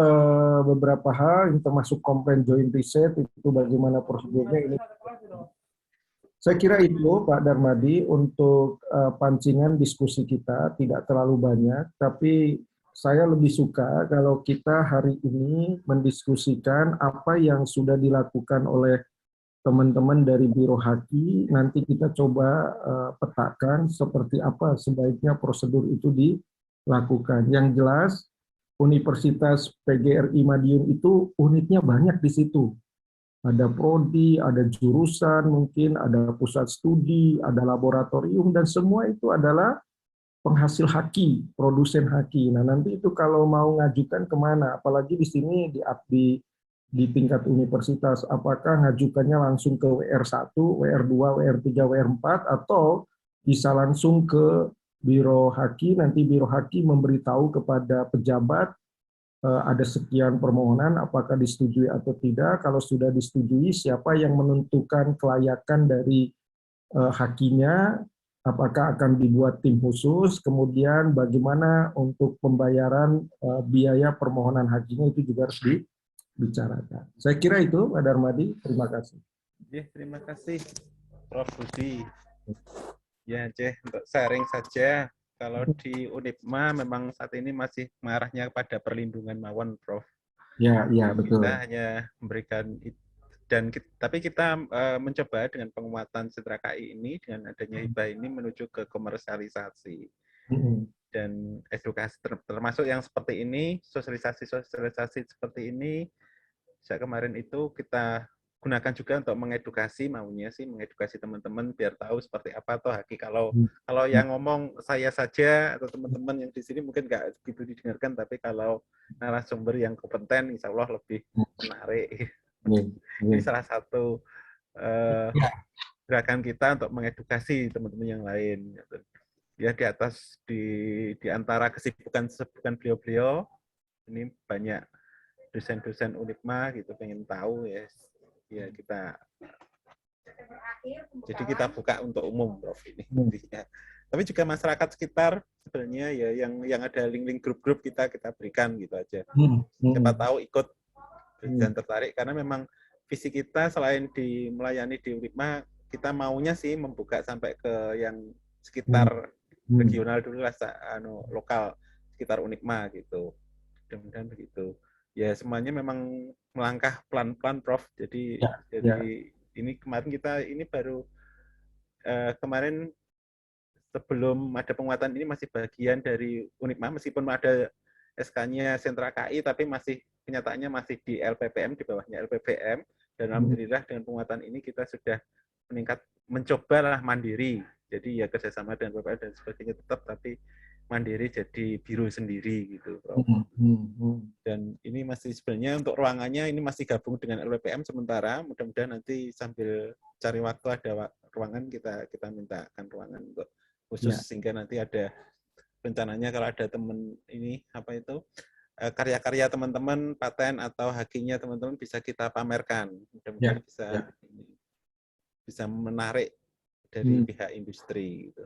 beberapa hal yang termasuk komplain joint research, itu bagaimana prosedurnya ini. Saya kira itu Pak Darmadi untuk pancingan diskusi kita, tidak terlalu banyak, tapi saya lebih suka kalau kita hari ini mendiskusikan apa yang sudah dilakukan oleh teman-teman dari Biro Haki, nanti kita coba petakan seperti apa sebaiknya prosedur itu dilakukan. Yang jelas, Universitas PGRI Madiun itu unitnya banyak di situ. Ada prodi, ada jurusan, mungkin ada pusat studi, ada laboratorium, dan semua itu adalah penghasil haki, produsen haki. Nah, nanti itu kalau mau ngajukan kemana, apalagi di sini di tingkat universitas, apakah ngajukannya langsung ke WR1, WR2, WR3, WR4, atau bisa langsung ke Biro Haki, nanti Biro Haki memberitahu kepada pejabat ada sekian permohonan, apakah disetujui atau tidak. Kalau sudah disetujui, siapa yang menentukan kelayakan dari hakinya, apakah akan dibuat tim khusus, kemudian bagaimana untuk pembayaran biaya permohonan hakinya, itu juga harus dibicarakan. Saya kira itu, Pak Darmadi. Terima kasih. Terima kasih, Prof. Budi. Ya, untuk sharing saja. Kalau di Unipma memang saat ini masih mengarahnya pada perlindungan mawon, Prof. Ya, betul. Kita hanya memberikan tapi kita mencoba dengan penguatan sentra KI ini, dengan adanya hibah ini menuju ke komersialisasi dan edukasi, termasuk yang seperti ini, sosialisasi seperti ini. Sejak kemarin itu kita gunakan juga untuk mengedukasi teman-teman biar tahu seperti apa toh haki. Kalau yang ngomong saya saja atau teman-teman yang di sini mungkin nggak begitu didengarkan, tapi kalau narasumber yang kompeten, insya Allah lebih menarik. Ini salah satu gerakan kita untuk mengedukasi teman-teman yang lain. Ya, di antara kesibukan beliau-beliau, ini banyak dosen-dosen Unipma gitu pengen tahu ya kita, jadi kita buka untuk umum, Prof, ini. Tapi juga masyarakat sekitar sebenarnya ya yang ada link-link grup-grup kita berikan gitu aja. Siapa tahu ikut dan tertarik, karena memang visi kita selain melayani di Unipma, kita maunya sih membuka sampai ke yang sekitar regional dulu lah, lokal sekitar Unipma gitu. Mudah-mudahan begitu. Ya, semuanya memang melangkah pelan-pelan, Prof. Jadi ini kemarin baru kemarin sebelum ada penguatan ini masih bagian dari Unipma, meskipun ada SK-nya sentra KI, tapi kenyataannya masih di LPPM, di bawahnya LPPM. Dan alhamdulillah dengan penguatan ini kita sudah mencobalah mandiri. Jadi ya kerjasama dengan BPM dan sebagainya tetap, tapi mandiri jadi biro sendiri gitu, Prof. Dan ini masih sebenarnya untuk ruangannya ini masih gabung dengan LPPM sementara. Mudah-mudahan nanti sambil cari waktu ada ruangan, kita mintakan ruangan untuk khusus sehingga nanti ada rencananya kalau ada teman ini karya-karya teman-teman, paten atau hakinya teman-teman bisa kita pamerkan. Mudah-mudahan bisa menarik dari pihak industri gitu.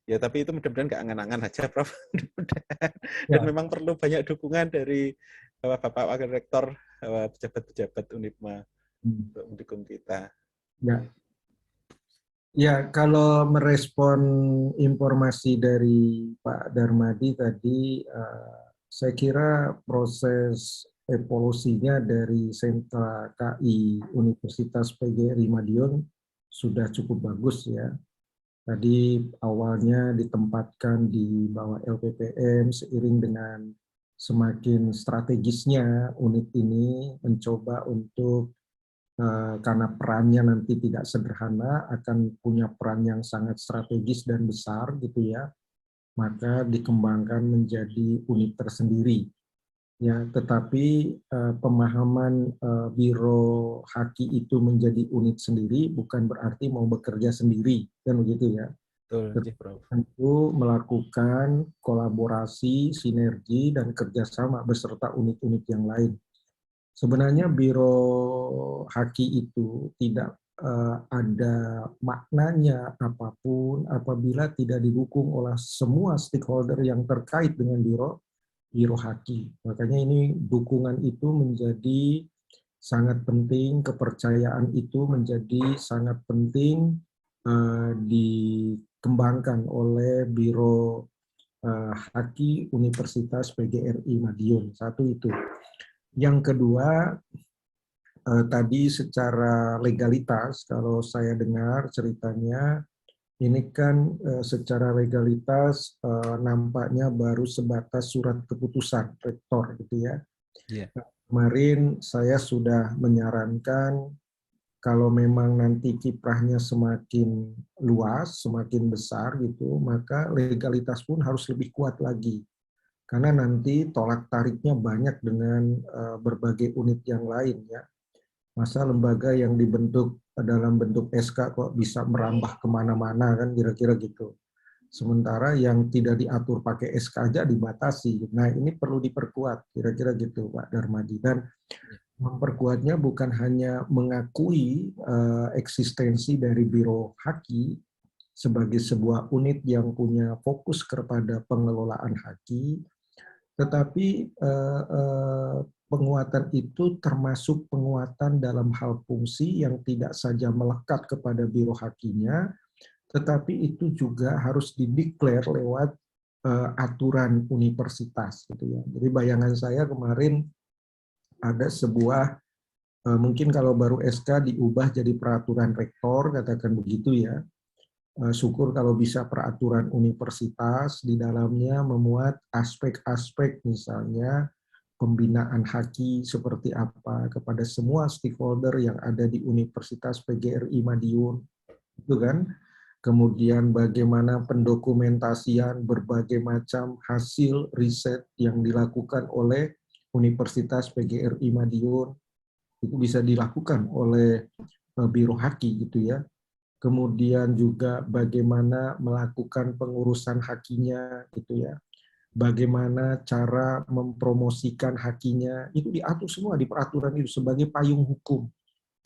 Ya, tapi itu mudah-mudahan nggak angan-angan aja, Prof. Dan memang perlu banyak dukungan dari Bapak Wakil Rektor, pejabat-pejabat Unipma untuk mendukung kita. Ya, kalau merespon informasi dari Pak Darmadi tadi, saya kira proses evolusinya dari sentra KI Universitas PGRI Madiun sudah cukup bagus ya. Tadi awalnya ditempatkan di bawah LPPM, seiring dengan semakin strategisnya unit ini mencoba untuk karena perannya nanti tidak sederhana, akan punya peran yang sangat strategis dan besar gitu ya, maka dikembangkan menjadi unit tersendiri. Ya, tetapi pemahaman Biro Haki itu menjadi unit sendiri bukan berarti mau bekerja sendiri, kan begitu ya. Tentu melakukan kolaborasi, sinergi, dan kerjasama beserta unit-unit yang lain. Sebenarnya Biro Haki itu tidak ada maknanya apapun apabila tidak didukung oleh semua stakeholder yang terkait dengan Biro Haki. Makanya ini dukungan itu menjadi sangat penting, kepercayaan itu menjadi sangat penting dikembangkan oleh Biro Haki Universitas PGRI Madiun. Satu itu. Yang kedua, tadi secara legalitas, kalau saya dengar ceritanya, ini kan secara legalitas nampaknya baru sebatas surat keputusan rektor gitu ya. Yeah. Kemarin saya sudah menyarankan kalau memang nanti kiprahnya semakin luas, semakin besar gitu, maka legalitas pun harus lebih kuat lagi. Karena nanti tolak tariknya banyak dengan berbagai unit yang lain ya. Masa lembaga yang dibentuk dalam bentuk SK kok bisa merambah kemana-mana kan kira-kira gitu. Sementara yang tidak diatur pakai SK aja dibatasi. Nah ini perlu diperkuat kira-kira gitu Pak Darmadi. Dan memperkuatnya bukan hanya mengakui eksistensi dari Biro Haki sebagai sebuah unit yang punya fokus kepada pengelolaan haki, tetapi penguatan itu termasuk penguatan dalam hal fungsi yang tidak saja melekat kepada Biro Hakinya, tetapi itu juga harus dideklar lewat aturan universitas gitu ya. Jadi bayangan saya kemarin ada sebuah mungkin kalau baru SK diubah jadi peraturan rektor, katakan begitu ya. Syukur kalau bisa peraturan universitas di dalamnya memuat aspek-aspek misalnya pembinaan haki seperti apa kepada semua stakeholder yang ada di Universitas PGRI Madiun, itu kan. Kemudian bagaimana pendokumentasian berbagai macam hasil riset yang dilakukan oleh Universitas PGRI Madiun itu bisa dilakukan oleh Biro Haki gitu ya. Kemudian juga bagaimana melakukan pengurusan hakinya gitu ya. Bagaimana cara mempromosikan hakinya, itu diatur semua di peraturan itu sebagai payung hukum.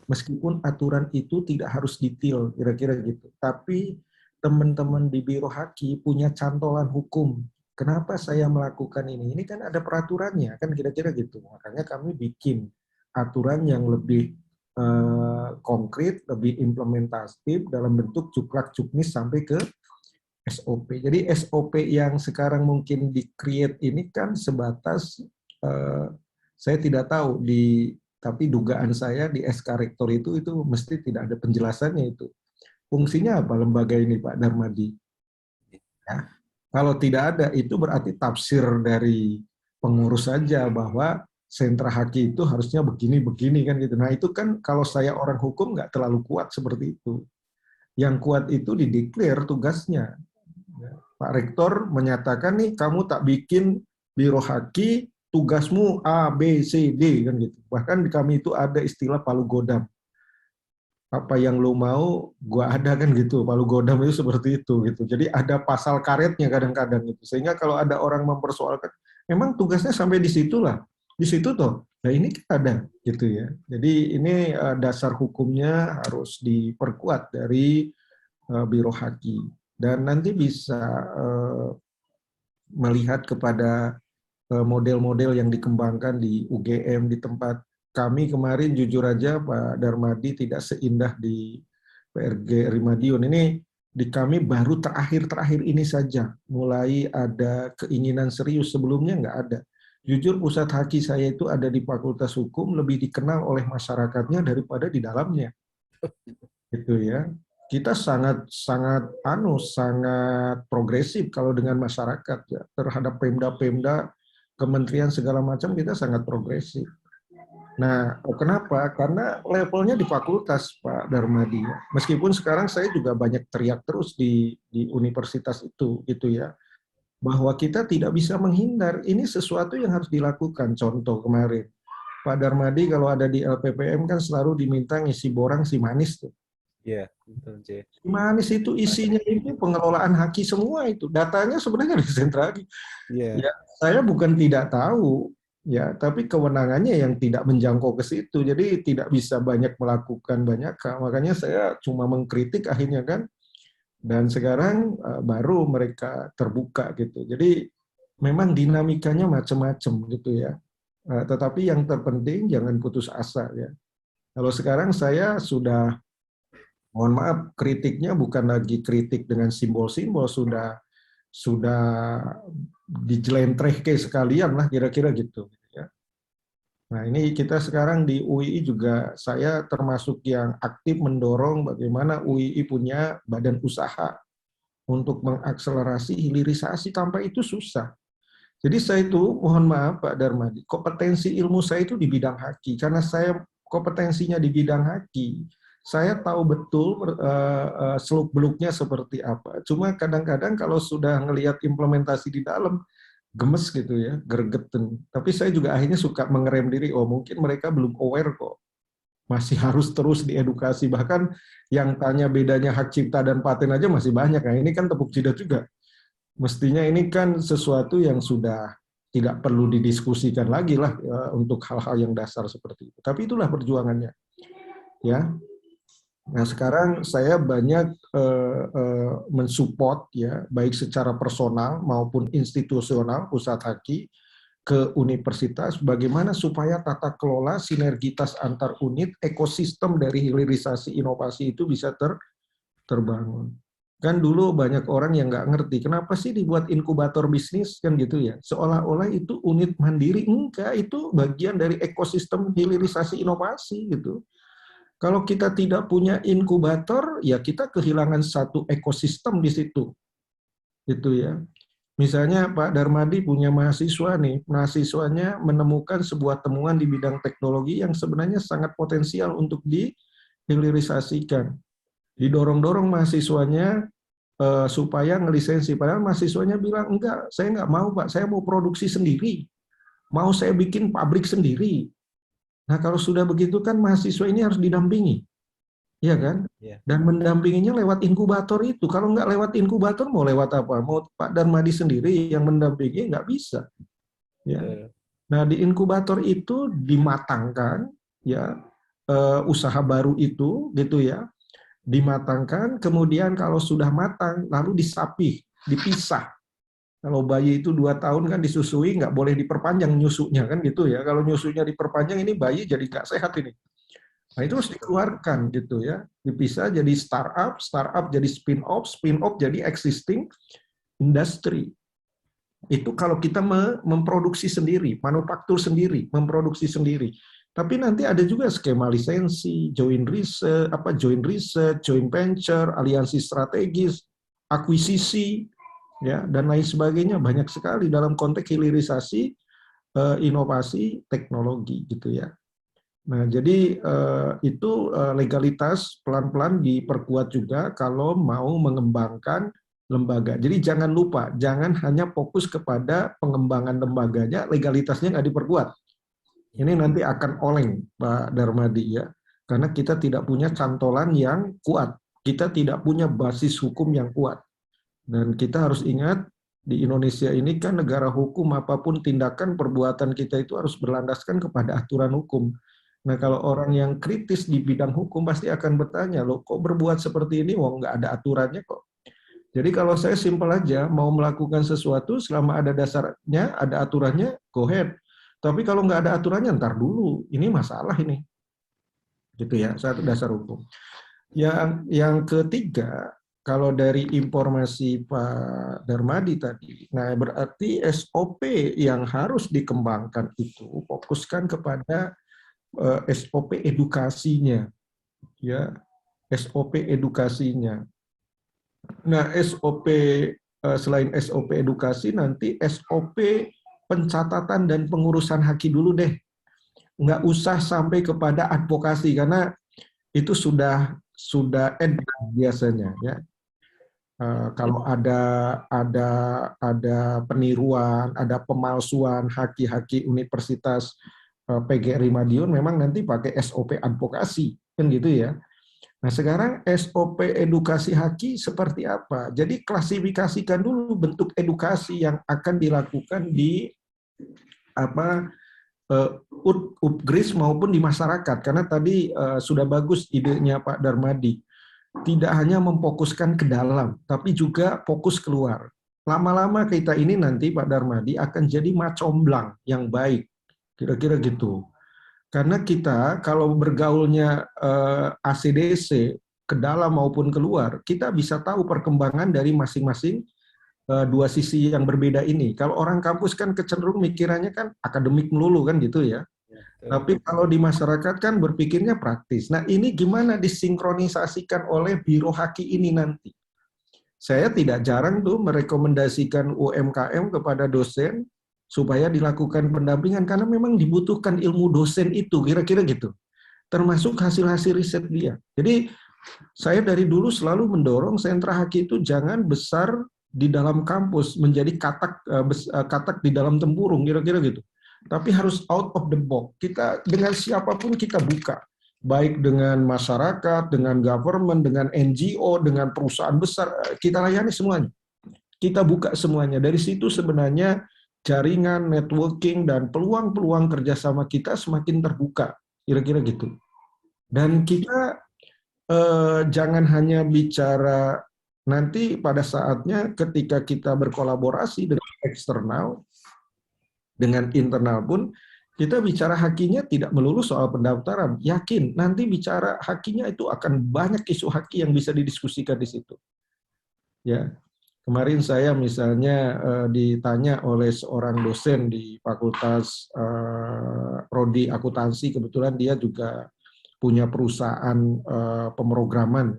Meskipun aturan itu tidak harus detail, kira-kira gitu. Tapi teman-teman di Biro Haki punya cantolan hukum. Kenapa saya melakukan ini? Ini kan ada peraturannya, kan kira-kira gitu. Makanya kami bikin aturan yang lebih konkret, lebih implementatif dalam bentuk cuplak-cupnis sampai ke SOP. Jadi SOP yang sekarang mungkin di-create ini kan sebatas, saya tidak tahu, tapi dugaan saya di SK Rektor itu mesti tidak ada penjelasannya itu. Fungsinya apa lembaga ini Pak Darmadi? Ya. Kalau tidak ada, itu berarti tafsir dari pengurus saja bahwa sentra haki itu harusnya begini-begini kan gitu. Nah itu kan kalau saya orang hukum nggak terlalu kuat seperti itu. Yang kuat itu dideklar tugasnya. Pak Rektor menyatakan nih kamu tak bikin Biro Haki, tugasmu A, B, C, D kan gitu. Bahkan di kami itu ada istilah palu godam. Apa yang lo mau, gua ada kan gitu. Palu godam itu seperti itu gitu. Jadi ada pasal karetnya kadang-kadang gitu. Sehingga kalau ada orang mempersoalkan, memang tugasnya sampai di situlah. Di situ toh, nah ini kita ada gitu ya. Jadi ini dasar hukumnya harus diperkuat dari Biro Haki dan nanti bisa melihat kepada model-model yang dikembangkan di UGM di tempat kami kemarin jujur aja Pak Darmadi tidak seindah di PRGRI Madiun. Ini di kami baru terakhir ini saja mulai ada keinginan serius, sebelumnya nggak ada. Jujur pusat haki saya itu ada di Fakultas Hukum, lebih dikenal oleh masyarakatnya daripada di dalamnya. Gitu ya. Kita sangat progresif kalau dengan masyarakat ya, terhadap pemda-pemda kementerian segala macam kita sangat progresif. Nah, kenapa? Karena levelnya di fakultas, Pak Darmadi. Meskipun sekarang saya juga banyak teriak terus di universitas itu, gitu ya, bahwa kita tidak bisa menghindar. Ini sesuatu yang harus dilakukan. Contoh kemarin, Pak Darmadi kalau ada di LPPM kan selalu diminta ngisi borang si manis tuh. Iya, betul, C. Si manis itu isinya itu pengelolaan haki semua itu. Datanya sebenarnya di sentra haki. Iya. Ya, saya bukan tidak tahu, ya, tapi kewenangannya yang tidak menjangkau ke situ. Jadi tidak bisa banyak melakukan banyak hal. Makanya saya cuma mengkritik akhirnya kan. Dan sekarang baru mereka terbuka gitu. Jadi memang dinamikanya macam-macam gitu ya. Tetapi yang terpenting jangan putus asa ya. Kalau sekarang saya sudah, mohon maaf, kritiknya bukan lagi kritik dengan simbol-simbol, sudah dijelentrehke sekalian lah kira-kira gitu. Ya. Nah ini kita sekarang di UII juga, saya termasuk yang aktif mendorong bagaimana UII punya badan usaha untuk mengakselerasi hilirisasi. Tanpa itu susah. Jadi saya itu, mohon maaf Pak Darmadi, kompetensi ilmu saya itu di bidang haki. Karena saya kompetensinya di bidang haki, saya tahu betul seluk-beluknya seperti apa. Cuma kadang-kadang kalau sudah ngelihat implementasi di dalam, gemes gitu ya, gergeten. Tapi saya juga akhirnya suka mengerem diri, oh mungkin mereka belum aware kok. Masih harus terus diedukasi. Bahkan yang tanya bedanya hak cipta dan paten aja masih banyak. Nah ini kan tepuk jidat juga. Mestinya ini kan sesuatu yang sudah tidak perlu didiskusikan lagi lah ya, untuk hal-hal yang dasar seperti itu. Tapi itulah perjuangannya. Ya. Nah sekarang saya banyak mensupport ya, baik secara personal maupun institusional pusat haki ke universitas, bagaimana supaya tata kelola sinergitas antar unit, ekosistem dari hilirisasi inovasi itu bisa terbangun. Kan dulu banyak orang yang nggak ngerti, kenapa sih dibuat inkubator bisnis, kan gitu ya. Seolah-olah itu unit mandiri, enggak, itu bagian dari ekosistem hilirisasi inovasi gitu. Kalau kita tidak punya inkubator, ya kita kehilangan satu ekosistem di situ. Gitu ya. Misalnya Pak Darmadi punya mahasiswa nih, mahasiswanya menemukan sebuah temuan di bidang teknologi yang sebenarnya sangat potensial untuk dihilirisasikan. Didorong-dorong mahasiswanya supaya ngelisensi. Padahal mahasiswanya bilang, enggak, saya nggak mau Pak, saya mau produksi sendiri. Mau saya bikin pabrik sendiri. Nah kalau sudah begitu kan mahasiswa ini harus didampingi. Iya kan? Dan mendampinginya lewat inkubator itu. Kalau nggak lewat inkubator, mau lewat apa? Mau Pak Darmadi sendiri yang mendampingi, nggak bisa. Ya. Nah di inkubator itu dimatangkan, ya usaha baru itu, gitu ya, dimatangkan. Kemudian kalau sudah matang, lalu disapih, dipisah. Kalau bayi itu 2 tahun kan disusui, nggak boleh diperpanjang nyusunya kan gitu ya. Kalau nyusunya diperpanjang, ini bayi jadi nggak sehat ini. Nah itu harus dikeluarkan gitu ya, dipisah jadi startup, startup jadi spin-off, spin-off jadi existing industry. Itu kalau kita memproduksi sendiri, manufaktur sendiri, memproduksi sendiri. Tapi nanti ada juga skema lisensi, joint research, joint venture, aliansi strategis, akuisisi, ya dan lain sebagainya, banyak sekali dalam konteks hilirisasi inovasi teknologi gitu ya. Nah, jadi itu legalitas pelan-pelan diperkuat juga kalau mau mengembangkan lembaga. Jadi jangan lupa, jangan hanya fokus kepada pengembangan lembaganya, legalitasnya nggak diperkuat. Ini nanti akan oleng, Pak Darmadi ya, karena kita tidak punya cantolan yang kuat, kita tidak punya basis hukum yang kuat. Dan kita harus ingat, di Indonesia ini kan negara hukum, apapun tindakan perbuatan kita itu harus berlandaskan kepada aturan hukum. Nah kalau orang yang kritis di bidang hukum pasti akan bertanya, loh kok berbuat seperti ini, wah nggak ada aturannya kok. Jadi kalau saya simpel aja, mau melakukan sesuatu selama ada dasarnya, ada aturannya, go ahead. Tapi kalau nggak ada aturannya, ntar dulu, ini masalah ini. Gitu ya, satu dasar hukum. Yang ketiga, kalau dari informasi Pak Darmadi tadi, nah berarti SOP yang harus dikembangkan itu fokuskan kepada SOP edukasinya, ya SOP edukasinya. Nah SOP selain SOP edukasi nanti SOP pencatatan dan pengurusan haki dulu deh. Nggak usah sampai kepada advokasi, karena itu sudah biasanya ya. Kalau ada peniruan, ada pemalsuan haki-haki Universitas PGRI Madiun, memang nanti pakai SOP advokasi kan gitu ya. Nah, sekarang SOP edukasi haki seperti apa? Jadi klasifikasikan dulu bentuk edukasi yang akan dilakukan di UPGRIS maupun di masyarakat. Karena tadi sudah bagus idenya Pak Darmadi. Tidak hanya memfokuskan ke dalam, tapi juga fokus keluar. Lama-lama kita ini nanti Pak Darmadi akan jadi macomblang yang baik. Kira-kira gitu. Karena kita kalau bergaulnya ACDC ke dalam maupun keluar, kita bisa tahu perkembangan dari masing-masing dua sisi yang berbeda ini. Kalau orang kampus kan kecenderung mikirannya kan akademik melulu kan gitu ya. Tapi kalau di masyarakat kan berpikirnya praktis. Nah, ini gimana disinkronisasikan oleh Biro Haki ini nanti? Saya tidak jarang tuh merekomendasikan UMKM kepada dosen supaya dilakukan pendampingan karena memang dibutuhkan ilmu dosen itu, kira-kira gitu. Termasuk hasil-hasil riset dia. Jadi saya dari dulu selalu mendorong sentra haki itu jangan besar di dalam kampus, menjadi katak di dalam tempurung, kira-kira gitu. Tapi harus out of the box. Kita dengan siapapun kita buka. Baik dengan masyarakat, dengan government, dengan NGO, dengan perusahaan besar, kita layani semuanya. Kita buka semuanya. Dari situ sebenarnya jaringan, networking, dan peluang-peluang kerjasama kita semakin terbuka. Kira-kira gitu. Dan kita jangan hanya bicara nanti pada saatnya ketika kita berkolaborasi dengan eksternal, dengan internal pun, kita bicara hakinya tidak melulu soal pendaftaran. Yakin, nanti bicara hakinya itu akan banyak isu haki yang bisa didiskusikan di situ. Ya, kemarin saya misalnya ditanya oleh seorang dosen di Fakultas Prodi Akuntansi, kebetulan dia juga punya perusahaan pemrograman.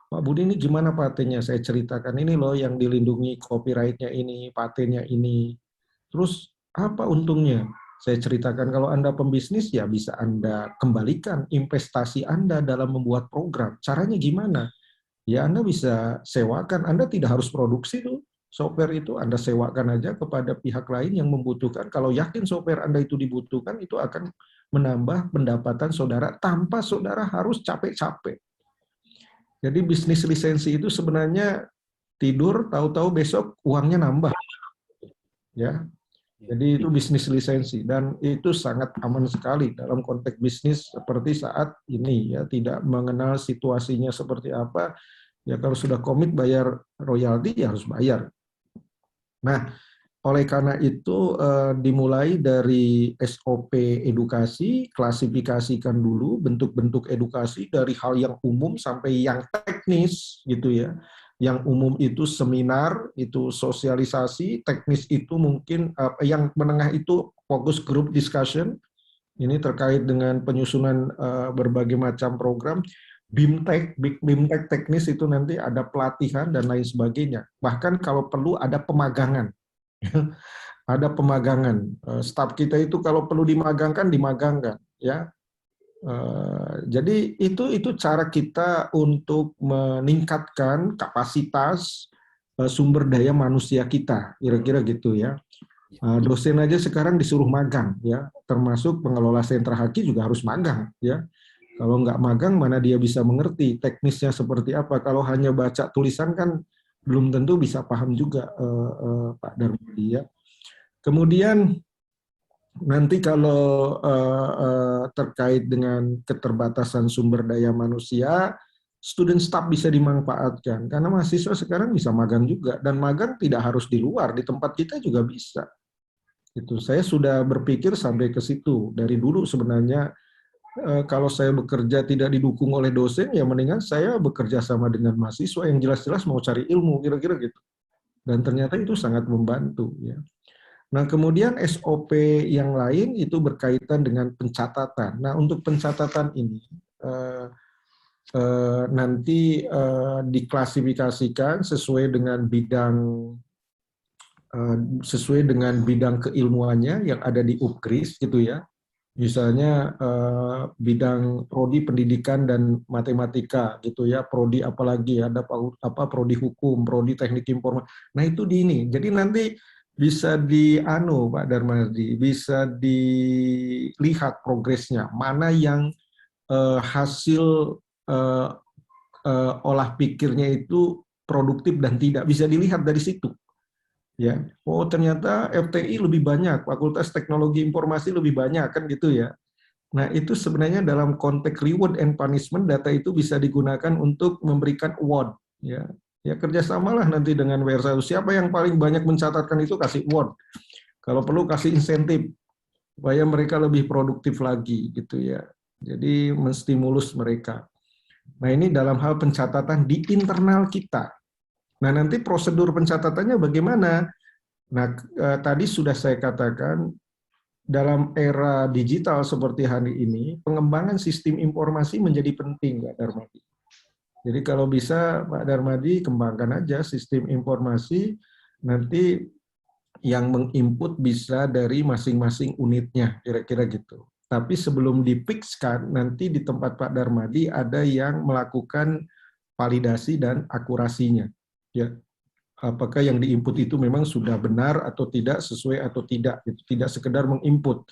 Pak Budi, ini gimana patennya? Saya ceritakan, ini loh yang dilindungi copyright-nya ini, patennya ini. Terus apa untungnya? Saya ceritakan, kalau Anda pembisnis ya bisa Anda kembalikan investasi Anda dalam membuat program. Caranya gimana? Ya Anda bisa sewakan, Anda tidak harus produksi tuh software itu, Anda sewakan aja kepada pihak lain yang membutuhkan. Kalau yakin software Anda itu dibutuhkan, itu akan menambah pendapatan saudara tanpa saudara harus capek-capek. Jadi bisnis lisensi itu sebenarnya tidur, tahu-tahu besok uangnya nambah. Ya. Jadi itu bisnis lisensi dan itu sangat aman sekali dalam konteks bisnis seperti saat ini ya, tidak mengenal situasinya seperti apa. Ya kalau sudah komit bayar royalti ya harus bayar. Nah, oleh karena itu dimulai dari SOP edukasi, klasifikasikan dulu bentuk-bentuk edukasi dari hal yang umum sampai yang teknis gitu ya. Yang umum itu seminar, itu sosialisasi, teknis itu mungkin yang menengah itu fokus group discussion. Ini terkait dengan penyusunan berbagai macam program. BIMTEK teknis itu nanti ada pelatihan dan lain sebagainya. Bahkan kalau perlu ada pemagangan. Ada pemagangan. Staf kita itu kalau perlu dimagangkan, ya. Jadi itu cara kita untuk meningkatkan kapasitas sumber daya manusia kita, kira-kira gitu ya. Dosen aja sekarang disuruh magang, ya, termasuk pengelola sentra haki juga harus magang, ya. Kalau nggak magang, mana dia bisa mengerti teknisnya seperti apa? Kalau hanya baca tulisan kan belum tentu bisa paham juga, Pak Darmadi, ya. Kemudian nanti kalau terkait dengan keterbatasan sumber daya manusia, student staff bisa dimanfaatkan. Karena mahasiswa sekarang bisa magang juga. Dan magang tidak harus di luar, di tempat kita juga bisa. Itu saya sudah berpikir sampai ke situ. Dari dulu sebenarnya, kalau saya bekerja tidak didukung oleh dosen, ya mendingan saya bekerja sama dengan mahasiswa yang jelas-jelas mau cari ilmu, kira-kira gitu. Dan ternyata itu sangat membantu, ya. Nah, kemudian SOP yang lain itu berkaitan dengan pencatatan. Nah, untuk pencatatan ini nanti diklasifikasikan sesuai dengan bidang sesuai dengan bidang keilmuannya yang ada di UPKRIS gitu ya. Misalnya bidang prodi pendidikan dan matematika gitu ya, prodi apalagi ada prodi hukum, prodi teknik informasi. Nah itu di ini. Jadi nanti bisa Pak Darmadi, bisa dilihat progresnya, mana yang hasil olah pikirnya itu produktif dan tidak, bisa dilihat dari situ. Ya, oh ternyata FTI lebih banyak, Fakultas Teknologi Informasi lebih banyak kan gitu ya. Nah itu sebenarnya dalam konteks reward and punishment data itu bisa digunakan untuk memberikan award. Ya, ya kerjasamalah nanti dengan WR1. Siapa yang paling banyak mencatatkan itu kasih award. Kalau perlu kasih insentif supaya mereka lebih produktif lagi gitu ya. Jadi menstimulus mereka. Nah ini dalam hal pencatatan di internal kita. Nah nanti prosedur pencatatannya bagaimana? Nah tadi sudah saya katakan dalam era digital seperti hari ini, pengembangan sistem informasi menjadi penting, Pak Darmadi. Jadi kalau bisa Pak Darmadi kembangkan aja sistem informasi, nanti yang menginput bisa dari masing-masing unitnya, kira-kira gitu. Tapi sebelum difixkan, nanti di tempat Pak Darmadi ada yang melakukan validasi dan akurasinya. Ya, apakah yang diinput itu memang sudah benar atau tidak, sesuai atau tidak, itu tidak sekedar menginput.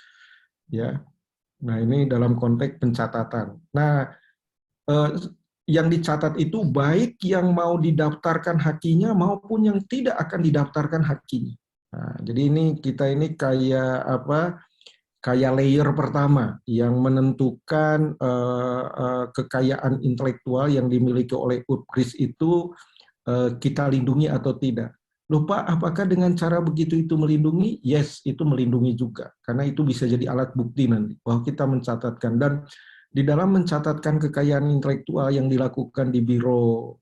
Ya, nah ini dalam konteks pencatatan. Nah, yang dicatat itu baik yang mau didaftarkan hakinya maupun yang tidak akan didaftarkan hakinya. Nah, jadi kita ini kayak apa? Kayak layer pertama yang menentukan kekayaan intelektual yang dimiliki oleh UPKRIS itu kita lindungi atau tidak. Loh Pak, apakah dengan cara begitu itu melindungi? Yes, itu melindungi juga. Karena itu bisa jadi alat bukti nanti bahwa kita mencatatkan. Dan di dalam mencatatkan kekayaan intelektual yang dilakukan di Biro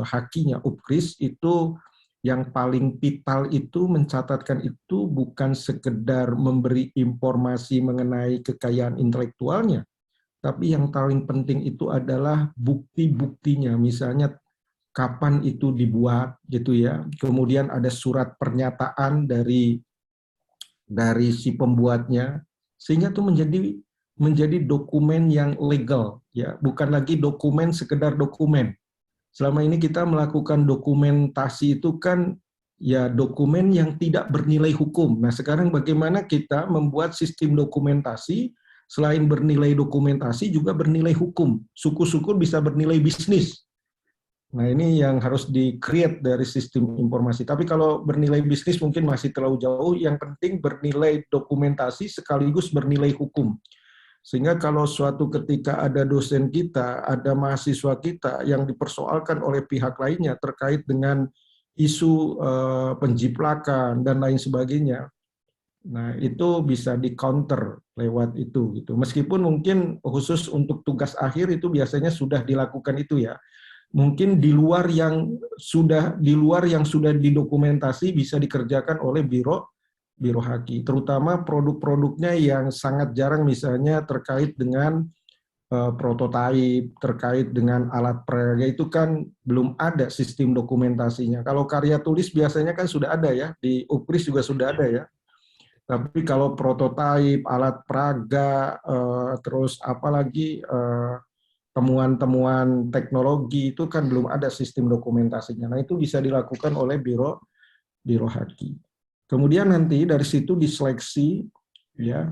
Hakinya UPKRIS itu yang paling vital itu mencatatkan itu bukan sekedar memberi informasi mengenai kekayaan intelektualnya, tapi yang paling penting itu adalah bukti-buktinya, misalnya kapan itu dibuat gitu ya, kemudian ada surat pernyataan dari si pembuatnya, sehingga itu menjadi dokumen yang legal ya, bukan lagi dokumen sekedar dokumen. Selama ini kita melakukan dokumentasi itu kan ya dokumen yang tidak bernilai hukum. Nah sekarang bagaimana kita membuat sistem dokumentasi selain bernilai dokumentasi juga bernilai hukum. Syukur-syukur bisa bernilai bisnis. Nah ini yang harus di-create dari sistem informasi. Tapi kalau bernilai bisnis mungkin masih terlalu jauh. Yang penting bernilai dokumentasi sekaligus bernilai hukum. Sehingga kalau suatu ketika ada dosen kita, ada mahasiswa kita yang dipersoalkan oleh pihak lainnya terkait dengan isu penjiplakan dan lain sebagainya, nah itu bisa di-counter lewat itu. Gitu. Meskipun mungkin khusus untuk tugas akhir itu biasanya sudah dilakukan itu ya. Mungkin di luar yang sudah didokumentasi bisa dikerjakan oleh Biro Haki, terutama produk-produknya yang sangat jarang misalnya terkait dengan prototipe, terkait dengan alat peraga itu kan belum ada sistem dokumentasinya. Kalau karya tulis biasanya kan sudah ada ya, di UPKRIS juga sudah ada ya. Tapi kalau prototipe, alat peraga, terus apalagi temuan-temuan teknologi itu kan belum ada sistem dokumentasinya. Nah itu bisa dilakukan oleh Biro Haki. Kemudian nanti dari situ diseleksi, ya,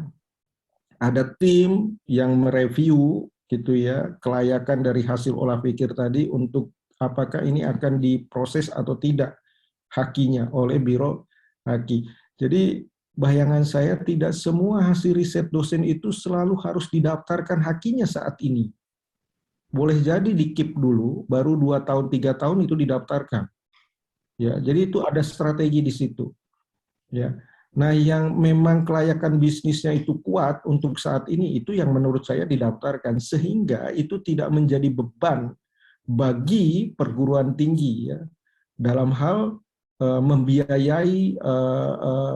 ada tim yang mereview gitu ya kelayakan dari hasil olah pikir tadi untuk apakah ini akan diproses atau tidak hakinya oleh Biro Haki. Jadi bayangan saya tidak semua hasil riset dosen itu selalu harus didaftarkan hakinya saat ini. Boleh jadi di-keep dulu, baru 2 tahun, 3 tahun itu didaftarkan. Ya, jadi itu ada strategi di situ. Ya. Nah, yang memang kelayakan bisnisnya itu kuat untuk saat ini itu yang menurut saya didaftarkan sehingga itu tidak menjadi beban bagi perguruan tinggi ya dalam hal membiayai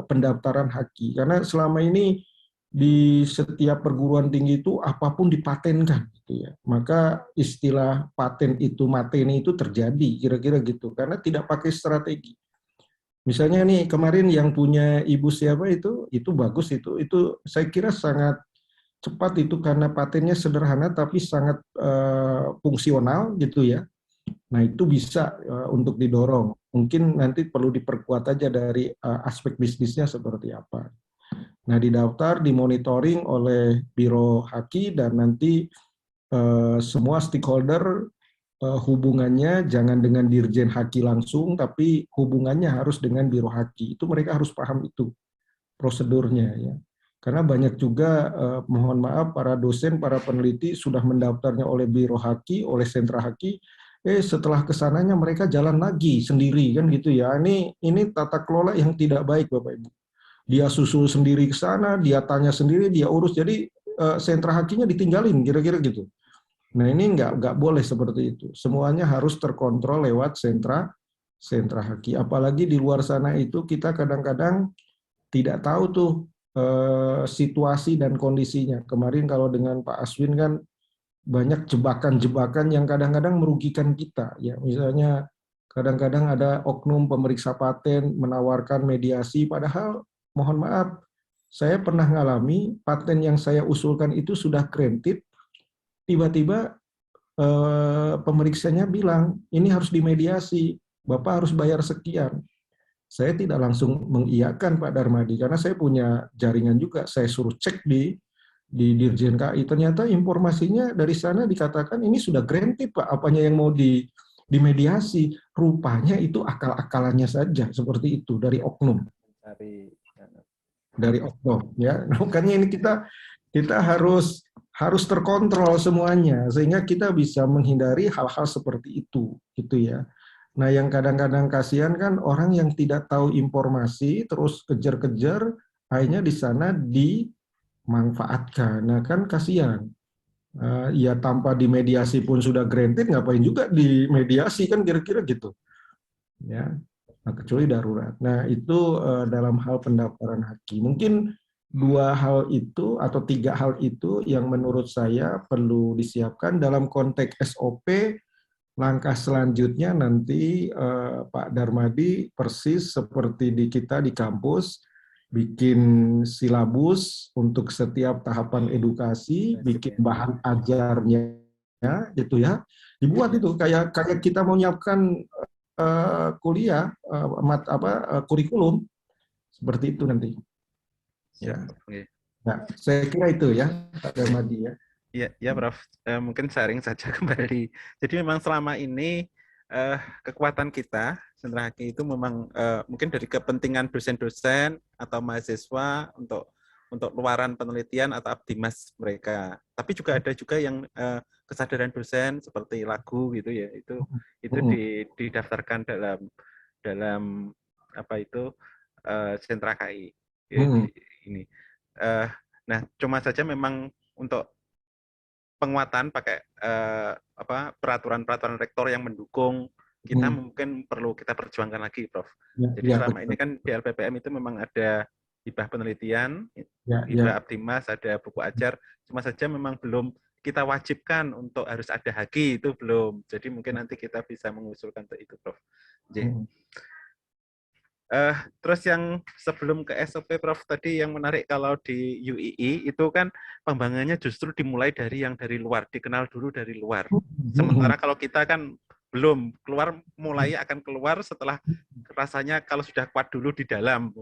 pendaftaran haki. Karena selama ini di setiap perguruan tinggi itu apapun dipatenkan gitu ya. Maka istilah paten itu mateni itu terjadi kira-kira gitu karena tidak pakai strategi. Misalnya nih kemarin yang punya ibu siapa itu bagus itu saya kira sangat cepat itu karena patennya sederhana tapi sangat fungsional gitu ya. Nah itu bisa untuk didorong. Mungkin nanti perlu diperkuat aja dari aspek bisnisnya seperti apa. Nah didaftar, dimonitoring oleh Biro Haki dan nanti semua stakeholder hubungannya jangan dengan Dirjen Haki langsung, tapi hubungannya harus dengan Biro Haki. Itu mereka harus paham itu prosedurnya ya. Karena banyak juga, mohon maaf, para dosen, para peneliti sudah mendaftarnya oleh Biro Haki, oleh sentra Haki, setelah kesananya mereka jalan lagi sendiri kan gitu ya. Ini tata kelola yang tidak baik Bapak Ibu. Dia susul sendiri ke sana, dia tanya sendiri, dia urus. Jadi sentra Hakinya ditinggalin kira-kira gitu. Nah ini nggak boleh seperti itu. Semuanya harus terkontrol lewat sentra Haki. Apalagi di luar sana itu kita kadang-kadang tidak tahu tuh situasi dan kondisinya. Kemarin kalau dengan Pak Aswin kan banyak jebakan-jebakan yang kadang-kadang merugikan kita. Ya misalnya kadang-kadang ada oknum pemeriksa paten menawarkan mediasi, padahal mohon maaf, saya pernah ngalami paten yang saya usulkan itu sudah granted, tiba-tiba pemeriksanya bilang, ini harus dimediasi, Bapak harus bayar sekian. Saya tidak langsung mengiyakan Pak Darmadi, karena saya punya jaringan juga, saya suruh cek di Dirjen KI, ternyata informasinya dari sana dikatakan ini sudah granted Pak, apanya yang mau dimediasi, rupanya itu akal-akalannya saja, seperti itu, dari oknum. Dari oknum, ya. Makanya ini kita harus terkontrol semuanya sehingga kita bisa menghindari hal-hal seperti itu gitu ya. Nah, yang kadang-kadang kasihan kan orang yang tidak tahu informasi terus kejar-kejar akhirnya di sana dimanfaatkan. Nah, kan kasihan. Ya tanpa dimediasi pun sudah granted, ngapain juga dimediasi kan kira-kira gitu. Ya. Nah, kecuali darurat. Nah, itu dalam hal pendaftaran Haki. Mungkin 2 hal itu atau 3 hal itu yang menurut saya perlu disiapkan dalam konteks SOP. Langkah selanjutnya nanti Pak Darmadi persis seperti di kita di kampus, bikin silabus untuk setiap tahapan edukasi, bikin bahan ajarnya gitu ya. Dibuat itu kayak kita mau nyiapkan kuliah kurikulum seperti itu nanti. Ya. Nah, saya kira itu ya Pak Darmadi ya. Ya Prof. Mungkin sharing saja kembali. Jadi memang selama ini kekuatan kita sentra Haki itu memang mungkin dari kepentingan dosen-dosen atau mahasiswa untuk luaran penelitian atau abdimas mereka. Tapi juga ada juga yang kesadaran dosen seperti lagu gitu ya. Itu didaftarkan dalam apa itu sentra KI. Ini. Nah, cuma saja memang untuk penguatan pakai peraturan-peraturan rektor yang mendukung kita mungkin perlu kita perjuangkan lagi, Prof. Jadi selama ini kan di LPPM itu memang ada hibah penelitian, hibah abdimas, ada buku ajar, cuma saja memang belum kita wajibkan untuk harus ada Haki, itu belum. Jadi mungkin nanti kita bisa mengusulkan untuk itu, Prof. Terus yang sebelum ke SOP, Prof, tadi yang menarik kalau di UII itu kan pengembangannya justru dimulai dari yang dari luar, dikenal dulu dari luar. Sementara kalau kita kan belum keluar, mulai akan keluar setelah rasanya kalau sudah kuat dulu di dalam.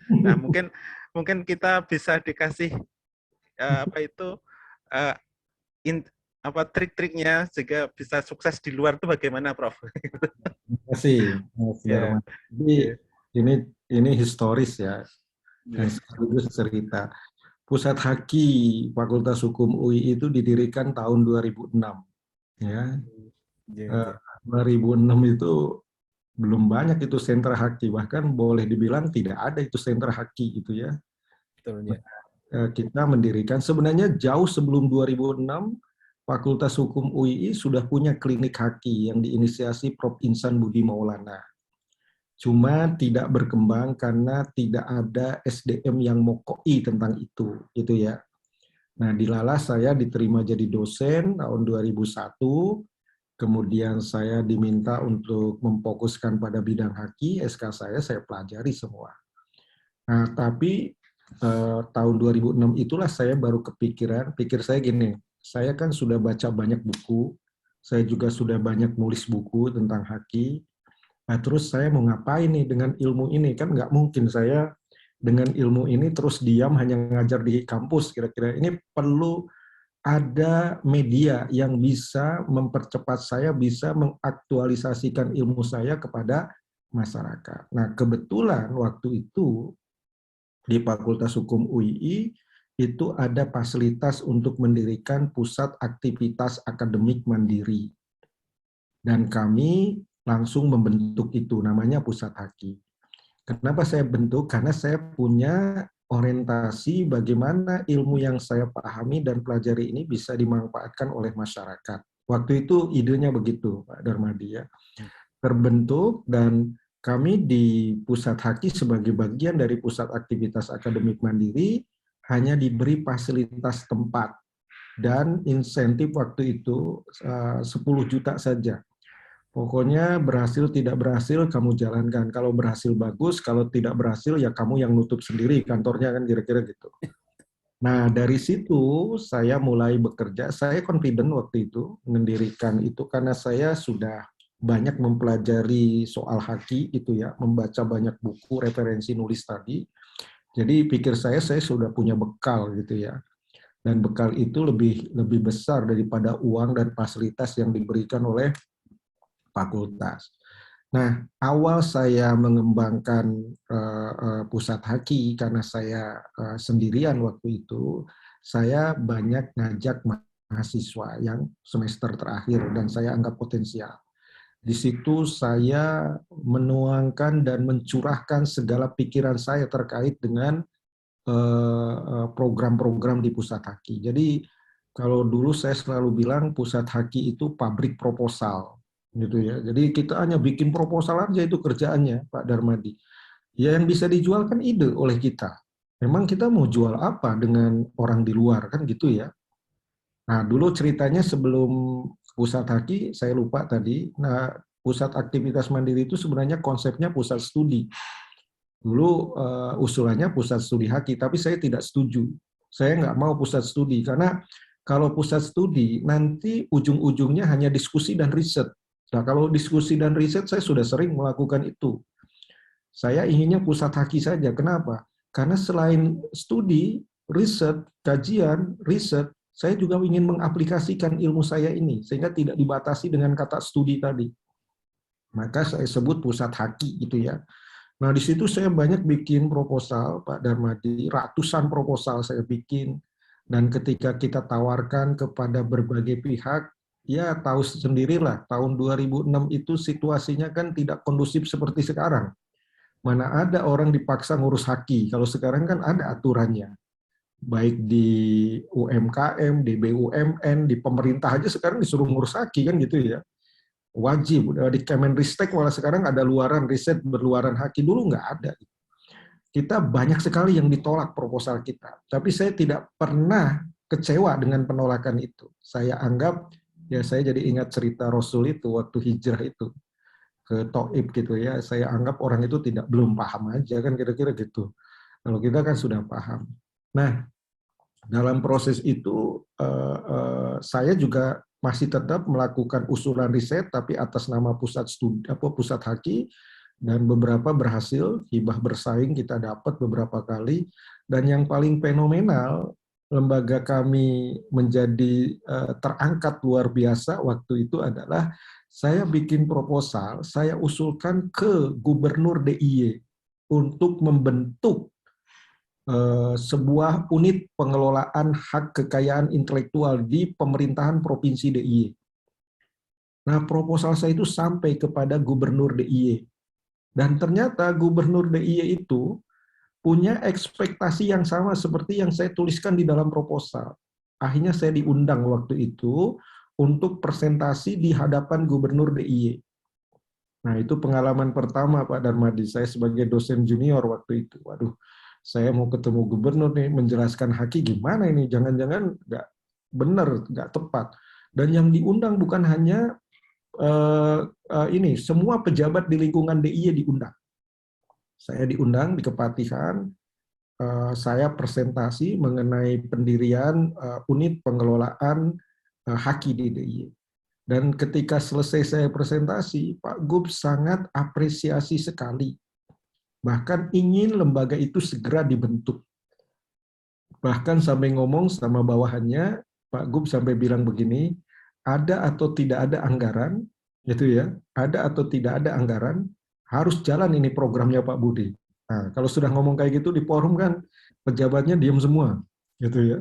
Nah, mungkin kita bisa dikasih trik-triknya sehingga bisa sukses di luar itu bagaimana, Prof? Terima kasih. Ini historis ya, dan sekaligus cerita. Pusat Haki Fakultas Hukum UI itu didirikan tahun 2006. Ya. 2006 itu belum banyak itu sentra Haki, bahkan boleh dibilang tidak ada itu sentra Haki gitu ya. Betul, ya. Kita mendirikan sebenarnya jauh sebelum 2006 Fakultas Hukum UI sudah punya klinik Haki yang diinisiasi Prof. Insan Budi Maulana. Cuma tidak berkembang karena tidak ada SDM yang mokoi tentang itu, gitu ya. Nah, dilala saya diterima jadi dosen tahun 2001, Kemudian saya diminta untuk memfokuskan pada bidang haki, SK saya pelajari semua. Nah, tapi tahun 2006 itulah saya baru pikir saya gini, saya kan sudah baca banyak buku, saya juga sudah banyak nulis buku tentang haki, nah terus saya mau ngapain nih dengan ilmu ini? Kan nggak mungkin saya dengan ilmu ini terus diam hanya ngajar di kampus, kira-kira ini perlu ada media yang bisa mempercepat saya bisa mengaktualisasikan ilmu saya kepada masyarakat. Nah, kebetulan waktu itu di Fakultas Hukum UII itu ada fasilitas untuk mendirikan pusat aktivitas akademik mandiri. Dan kami langsung membentuk itu, namanya Pusat Haki. Kenapa saya bentuk? Karena saya punya orientasi bagaimana ilmu yang saya pahami dan pelajari ini bisa dimanfaatkan oleh masyarakat. Waktu itu idenya begitu, Pak Darmadi ya. Terbentuk dan kami di Pusat Haki sebagai bagian dari Pusat Aktivitas Akademik Mandiri hanya diberi fasilitas tempat dan insentif waktu itu 10 juta saja. Pokoknya berhasil tidak berhasil kamu jalankan. Kalau berhasil bagus, kalau tidak berhasil ya kamu yang nutup sendiri kantornya kan kira-kira gitu. Nah dari situ saya mulai bekerja. Saya confident waktu itu mendirikan itu karena saya sudah banyak mempelajari soal haki itu ya, membaca banyak buku referensi nulis tadi. Jadi pikir saya sudah punya bekal gitu ya. Dan bekal itu lebih besar daripada uang dan fasilitas yang diberikan oleh fakultas. Nah, awal saya mengembangkan pusat haki karena saya sendirian waktu itu, saya banyak ngajak mahasiswa yang semester terakhir dan saya anggap potensial. Di situ saya menuangkan dan mencurahkan segala pikiran saya terkait dengan program-program di pusat haki. Jadi kalau dulu saya selalu bilang pusat haki itu pabrik proposal. Gitu ya. Jadi kita hanya bikin proposal aja itu kerjaannya, Pak Darmadi. Ya yang bisa dijual kan ide oleh kita. Memang kita mau jual apa dengan orang di luar kan gitu ya. Nah dulu ceritanya sebelum pusat haki saya lupa tadi. Nah pusat aktivitas mandiri itu sebenarnya konsepnya pusat studi. Dulu usulannya pusat studi haki, tapi saya tidak setuju. Saya nggak mau pusat studi karena kalau pusat studi nanti ujung-ujungnya hanya diskusi dan riset. Nah, kalau diskusi dan riset saya sudah sering melakukan itu. Saya inginnya pusat haki saja. Kenapa? Karena selain studi, riset, kajian, riset, saya juga ingin mengaplikasikan ilmu saya ini sehingga tidak dibatasi dengan kata studi tadi. Maka saya sebut pusat haki gitu ya. Nah, di situ saya banyak bikin proposal, Pak Darmadi, ratusan proposal saya bikin. Dan ketika kita tawarkan kepada berbagai pihak, ya tahu sendirilah, tahun 2006 itu situasinya kan tidak kondusif seperti sekarang. Mana ada orang dipaksa ngurus haki, kalau sekarang kan ada aturannya. Baik di UMKM, di BUMN, di pemerintah aja sekarang disuruh ngurus haki kan gitu ya. Wajib, di Kemenristek malah sekarang ada luaran riset berluaran haki, dulu nggak ada. Kita banyak sekali yang ditolak proposal kita, tapi saya tidak pernah kecewa dengan penolakan itu. Saya anggap, ya saya jadi ingat cerita Rasul itu waktu hijrah itu ke Taif gitu ya, saya anggap orang itu belum paham aja kan kira-kira gitu. Kalau kita kan sudah paham. Nah, dalam proses itu saya juga masih tetap melakukan usulan riset tapi atas nama pusat haki, dan beberapa berhasil, hibah bersaing kita dapat beberapa kali, dan yang paling fenomenal lembaga kami menjadi terangkat luar biasa waktu itu adalah saya bikin proposal, saya usulkan ke Gubernur DIY untuk membentuk sebuah unit pengelolaan hak kekayaan intelektual di pemerintahan Provinsi DIY. Nah, proposal saya itu sampai kepada Gubernur DIY. Dan ternyata Gubernur DIY itu punya ekspektasi yang sama seperti yang saya tuliskan di dalam proposal. Akhirnya saya diundang waktu itu untuk presentasi di hadapan Gubernur DIY. Nah, itu pengalaman pertama Pak Darmadi, saya sebagai dosen junior waktu itu. Waduh, saya mau ketemu gubernur nih, menjelaskan haki gimana ini, jangan-jangan nggak benar, nggak tepat. Dan yang diundang bukan hanya ini semua pejabat di lingkungan DIY diundang. Saya diundang di Kepatihan, saya presentasi mengenai pendirian unit pengelolaan haki di DIY. Dan ketika selesai saya presentasi, Pak Gub sangat apresiasi sekali. Bahkan ingin lembaga itu segera dibentuk. Bahkan sampai ngomong sama bawahannya, Pak Gub sampai bilang begini, ada atau tidak ada anggaran, gitu ya, ada atau tidak ada anggaran, harus jalan ini programnya Pak Budi. Nah, kalau sudah ngomong kayak gitu di forum kan, pejabatnya diam semua, gitu ya,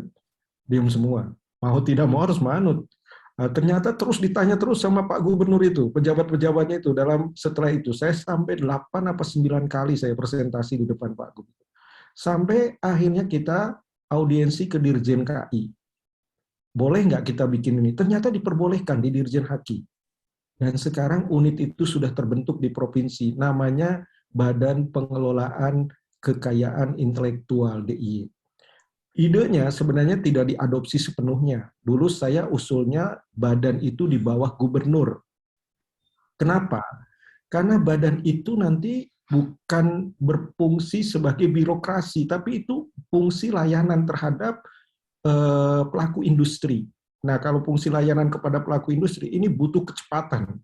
diam semua. Mau tidak mau harus manut. Nah, ternyata terus ditanya terus sama Pak Gubernur itu, pejabat-pejabatnya itu, setelah itu, saya sampai 8 apa 9 kali saya presentasi di depan Pak Gubernur. Sampai akhirnya kita audiensi ke Dirjen KI. Boleh nggak kita bikin ini? Ternyata diperbolehkan di Dirjen Haki. Dan sekarang unit itu sudah terbentuk di provinsi, namanya Badan Pengelolaan Kekayaan Intelektual DIY. Idenya sebenarnya tidak diadopsi sepenuhnya. Dulu saya usulnya badan itu di bawah gubernur. Kenapa? Karena badan itu nanti bukan berfungsi sebagai birokrasi, tapi itu fungsi layanan terhadap pelaku industri. Nah, kalau fungsi layanan kepada pelaku industri ini butuh kecepatan,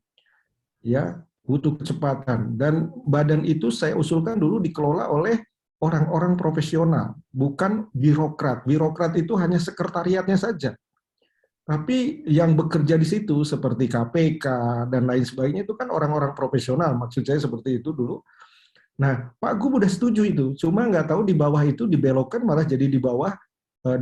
ya, butuh kecepatan. Dan badan itu saya usulkan dulu dikelola oleh orang-orang profesional, bukan birokrat. Birokrat itu hanya sekretariatnya saja. Tapi yang bekerja di situ seperti KPK dan lain sebagainya itu kan orang-orang profesional, maksud saya seperti itu dulu. Nah, Pak Gub udah setuju itu, cuma nggak tahu di bawah itu dibelokkan malah jadi di bawah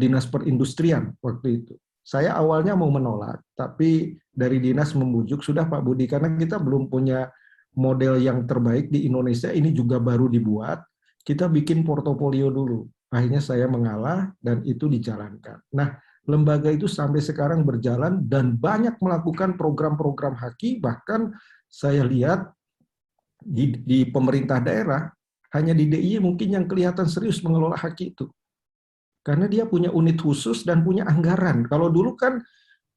Dinas Perindustrian waktu itu. Saya awalnya mau menolak, tapi dari dinas membujuk, sudah Pak Budi, karena kita belum punya model yang terbaik di Indonesia, ini juga baru dibuat, kita bikin portofolio dulu. Akhirnya saya mengalah dan itu dijalankan. Nah, lembaga itu sampai sekarang berjalan dan banyak melakukan program-program haki, bahkan saya lihat di pemerintah daerah, hanya di DIY mungkin yang kelihatan serius mengelola haki itu. Karena dia punya unit khusus dan punya anggaran. Kalau dulu kan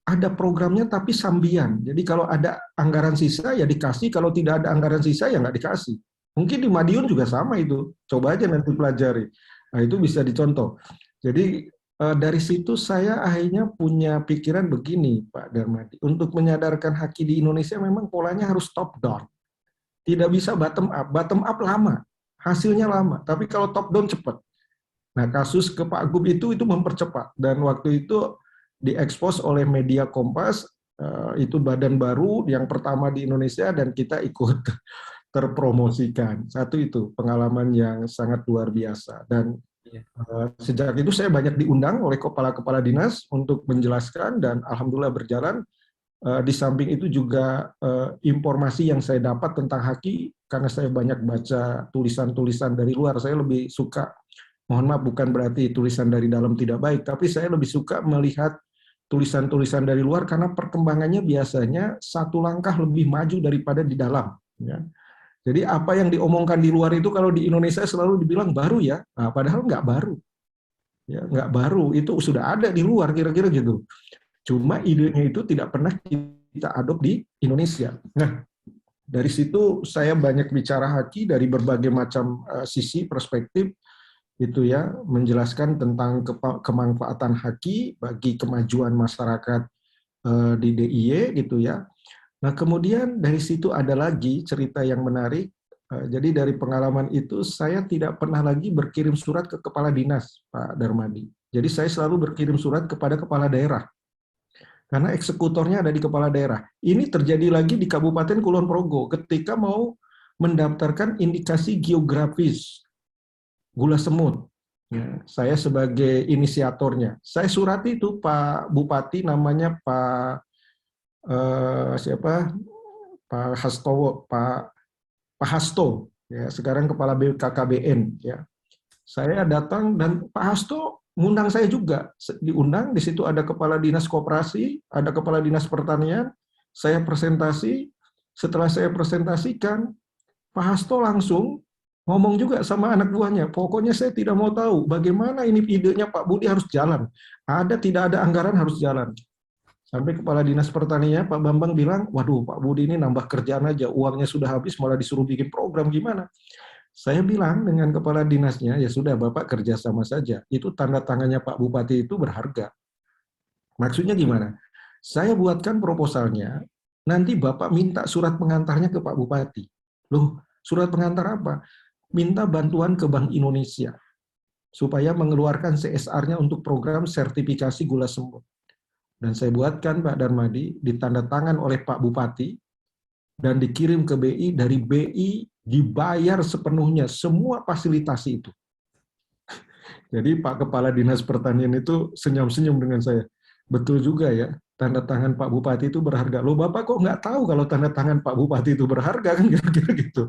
ada programnya tapi sambian. Jadi kalau ada anggaran sisa ya dikasih, kalau tidak ada anggaran sisa ya nggak dikasih. Mungkin di Madiun juga sama itu. Coba aja nanti pelajari. Nah, itu bisa dicontoh. Jadi dari situ saya akhirnya punya pikiran begini, Pak Darmadi. Untuk menyadarkan haki di Indonesia memang polanya harus top down. Tidak bisa bottom up. Bottom up lama, hasilnya lama. Tapi kalau top down cepat. Nah, kasus ke Pak Gub itu mempercepat. Dan waktu itu diekspos oleh media Kompas, itu badan baru yang pertama di Indonesia dan kita ikut terpromosikan. Satu itu pengalaman yang sangat luar biasa. Dan sejak itu saya banyak diundang oleh kepala-kepala dinas untuk menjelaskan dan alhamdulillah berjalan. Di samping itu juga informasi yang saya dapat tentang haki, karena saya banyak baca tulisan-tulisan dari luar, saya lebih suka, mohon maaf bukan berarti tulisan dari dalam tidak baik, tapi saya lebih suka melihat tulisan-tulisan dari luar karena perkembangannya biasanya satu langkah lebih maju daripada di dalam. Ya. Jadi apa yang diomongkan di luar itu kalau di Indonesia selalu dibilang baru ya, nah, padahal nggak baru. Ya, nggak baru, itu sudah ada di luar kira-kira gitu. Cuma idenya itu tidak pernah kita adop di Indonesia. Nah, dari situ saya banyak bicara haki dari berbagai macam sisi perspektif, itu ya, menjelaskan tentang kemanfaatan haki bagi kemajuan masyarakat di DIY gitu ya. Nah, kemudian dari situ ada lagi cerita yang menarik. Jadi dari pengalaman itu saya tidak pernah lagi berkirim surat ke kepala dinas, Pak Darmadi. Jadi saya selalu berkirim surat kepada kepala daerah. Karena eksekutornya ada di kepala daerah. Ini terjadi lagi di Kabupaten Kulon Progo ketika mau mendaftarkan indikasi geografis gula semut. Ya, saya sebagai inisiatornya. Saya surati itu Pak Bupati, namanya Pak Pak Hastowo, Pak Hasto, ya, sekarang kepala BKKBN. Ya. Saya datang dan Pak Hasto mengundang saya juga, diundang. Di situ ada kepala dinas koperasi, ada kepala dinas pertanian. Saya presentasi. Setelah saya presentasikan, Pak Hasto langsung ngomong juga sama anak buahnya, pokoknya saya tidak mau tahu bagaimana ini idenya Pak Budi harus jalan. Ada tidak ada anggaran harus jalan. Sampai Kepala Dinas Pertanian Pak Bambang bilang, waduh Pak Budi ini nambah kerjaan aja, uangnya sudah habis malah disuruh bikin program gimana. Saya bilang dengan Kepala Dinasnya, ya sudah Bapak kerja sama saja. Itu tanda tangannya Pak Bupati itu berharga. Maksudnya gimana? Saya buatkan proposalnya, nanti Bapak minta surat pengantarnya ke Pak Bupati. Loh, surat pengantar apa? Minta bantuan ke Bank Indonesia supaya mengeluarkan CSR-nya untuk program sertifikasi gula semut. Dan saya buatkan Pak Darmadi, ditanda tangan oleh Pak Bupati, dan dikirim ke BI, dari BI dibayar sepenuhnya semua fasilitas itu. Jadi Pak Kepala Dinas Pertanian itu senyum-senyum dengan saya. Betul juga ya, tanda tangan Pak Bupati itu berharga. Loh Bapak kok nggak tahu kalau tanda tangan Pak Bupati itu berharga, kan kira-kira gitu.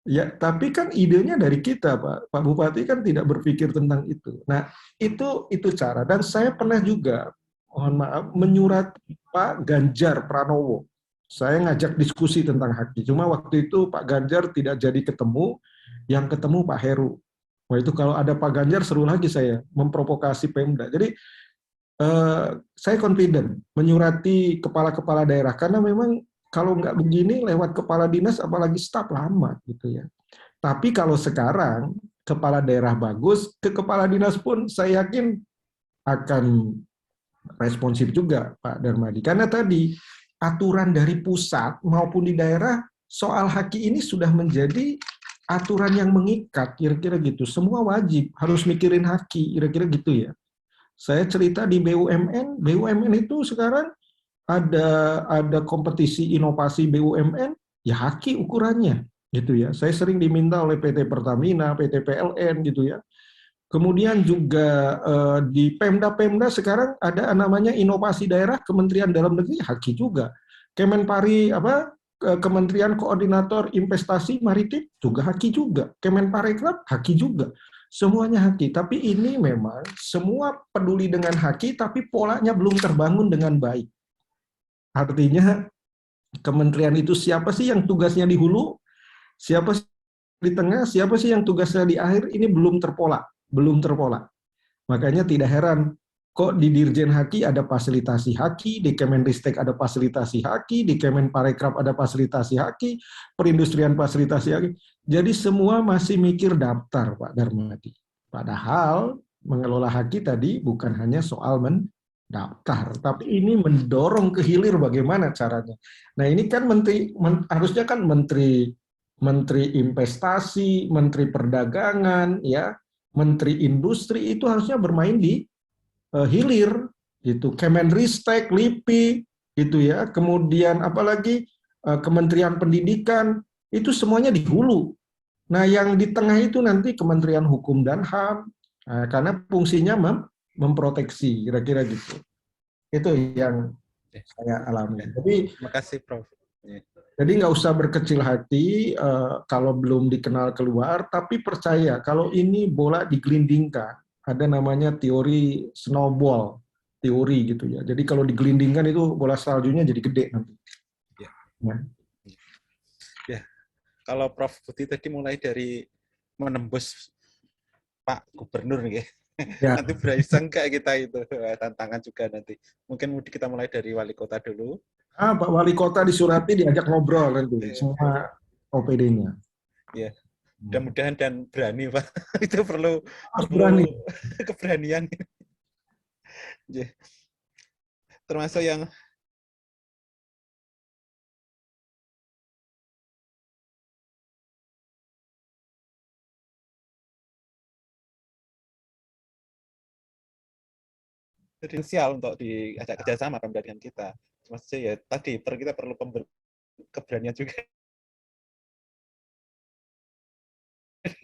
Ya, tapi kan idenya dari kita, Pak. Pak Bupati kan tidak berpikir tentang itu. Nah, itu cara. Dan saya pernah juga, mohon maaf, menyurat Pak Ganjar Pranowo. Saya ngajak diskusi tentang haki. Cuma waktu itu Pak Ganjar tidak jadi ketemu, yang ketemu Pak Heru. Wah itu kalau ada Pak Ganjar seru lagi saya memprovokasi Pemda. Jadi saya confident menyurati kepala-kepala daerah karena memang kalau nggak begini lewat kepala dinas apalagi staf lama gitu ya. Tapi kalau sekarang kepala daerah bagus, ke kepala dinas pun saya yakin akan responsif juga Pak Darmadi. Karena tadi aturan dari pusat maupun di daerah soal haki ini sudah menjadi aturan yang mengikat, kira-kira gitu. Semua wajib harus mikirin haki, kira-kira gitu ya. Saya cerita di BUMN, BUMN itu sekarang ada kompetisi inovasi BUMN, ya haki ukurannya, gitu ya. Saya sering diminta oleh PT Pertamina, PT PLN, gitu ya. Kemudian juga di Pemda-Pemda sekarang ada namanya inovasi daerah, Kementerian Dalam Negeri haki juga. Kemenpari Kementerian Koordinator Investasi Maritim juga haki juga. Kemenparekraf haki juga. Semuanya haki. Tapi ini memang semua peduli dengan haki, tapi polanya belum terbangun dengan baik. Artinya kementerian itu siapa sih yang tugasnya di hulu, siapa sih di tengah, siapa sih yang tugasnya di akhir, ini belum terpola. Makanya tidak heran kok di Dirjen Haki ada fasilitasi haki, di Kemenristek ada fasilitasi haki, di Kemenparekraf ada fasilitasi haki, perindustrian fasilitasi haki. Jadi semua masih mikir daftar, Pak Darmadi. Padahal mengelola haki tadi bukan hanya soal mendaftar, tapi ini mendorong ke hilir bagaimana caranya. Nah ini kan harusnya kan menteri investasi, menteri perdagangan, ya, menteri industri itu harusnya bermain di hilir, gitu. Kemenristek, LIPI, gitu ya. Kemudian apalagi Kementerian Pendidikan itu semuanya di hulu. Nah, yang di tengah itu nanti Kementerian Hukum dan HAM, karena fungsinya memproteksi, kira-kira gitu. Itu yang saya alami. Jadi, terima kasih, Prof. Jadi nggak usah berkecil hati kalau belum dikenal keluar, tapi percaya kalau ini bola digelindingkan, ada namanya teori snowball, teori gitu ya. Jadi kalau digelindingkan itu bola saljunya jadi gede nanti. Ya. Nah. Ya. Kalau Prof. Budi tadi mulai dari menembus Pak Gubernur nih, ya. Nanti berhasil enggak kita itu tantangan juga nanti. Mungkin kita mulai dari wali kota dulu. Pak Wali Kota disurati diajak ngobrol nanti semua OPD-nya. Ya, mudah-mudahan dan berani Pak. Itu perlu berani. Keberanian. Ya. Termasuk yang potensial untuk diajak kerjasama Pemda dengan kita. Maksudnya ya tadi kita perlu keberanian juga.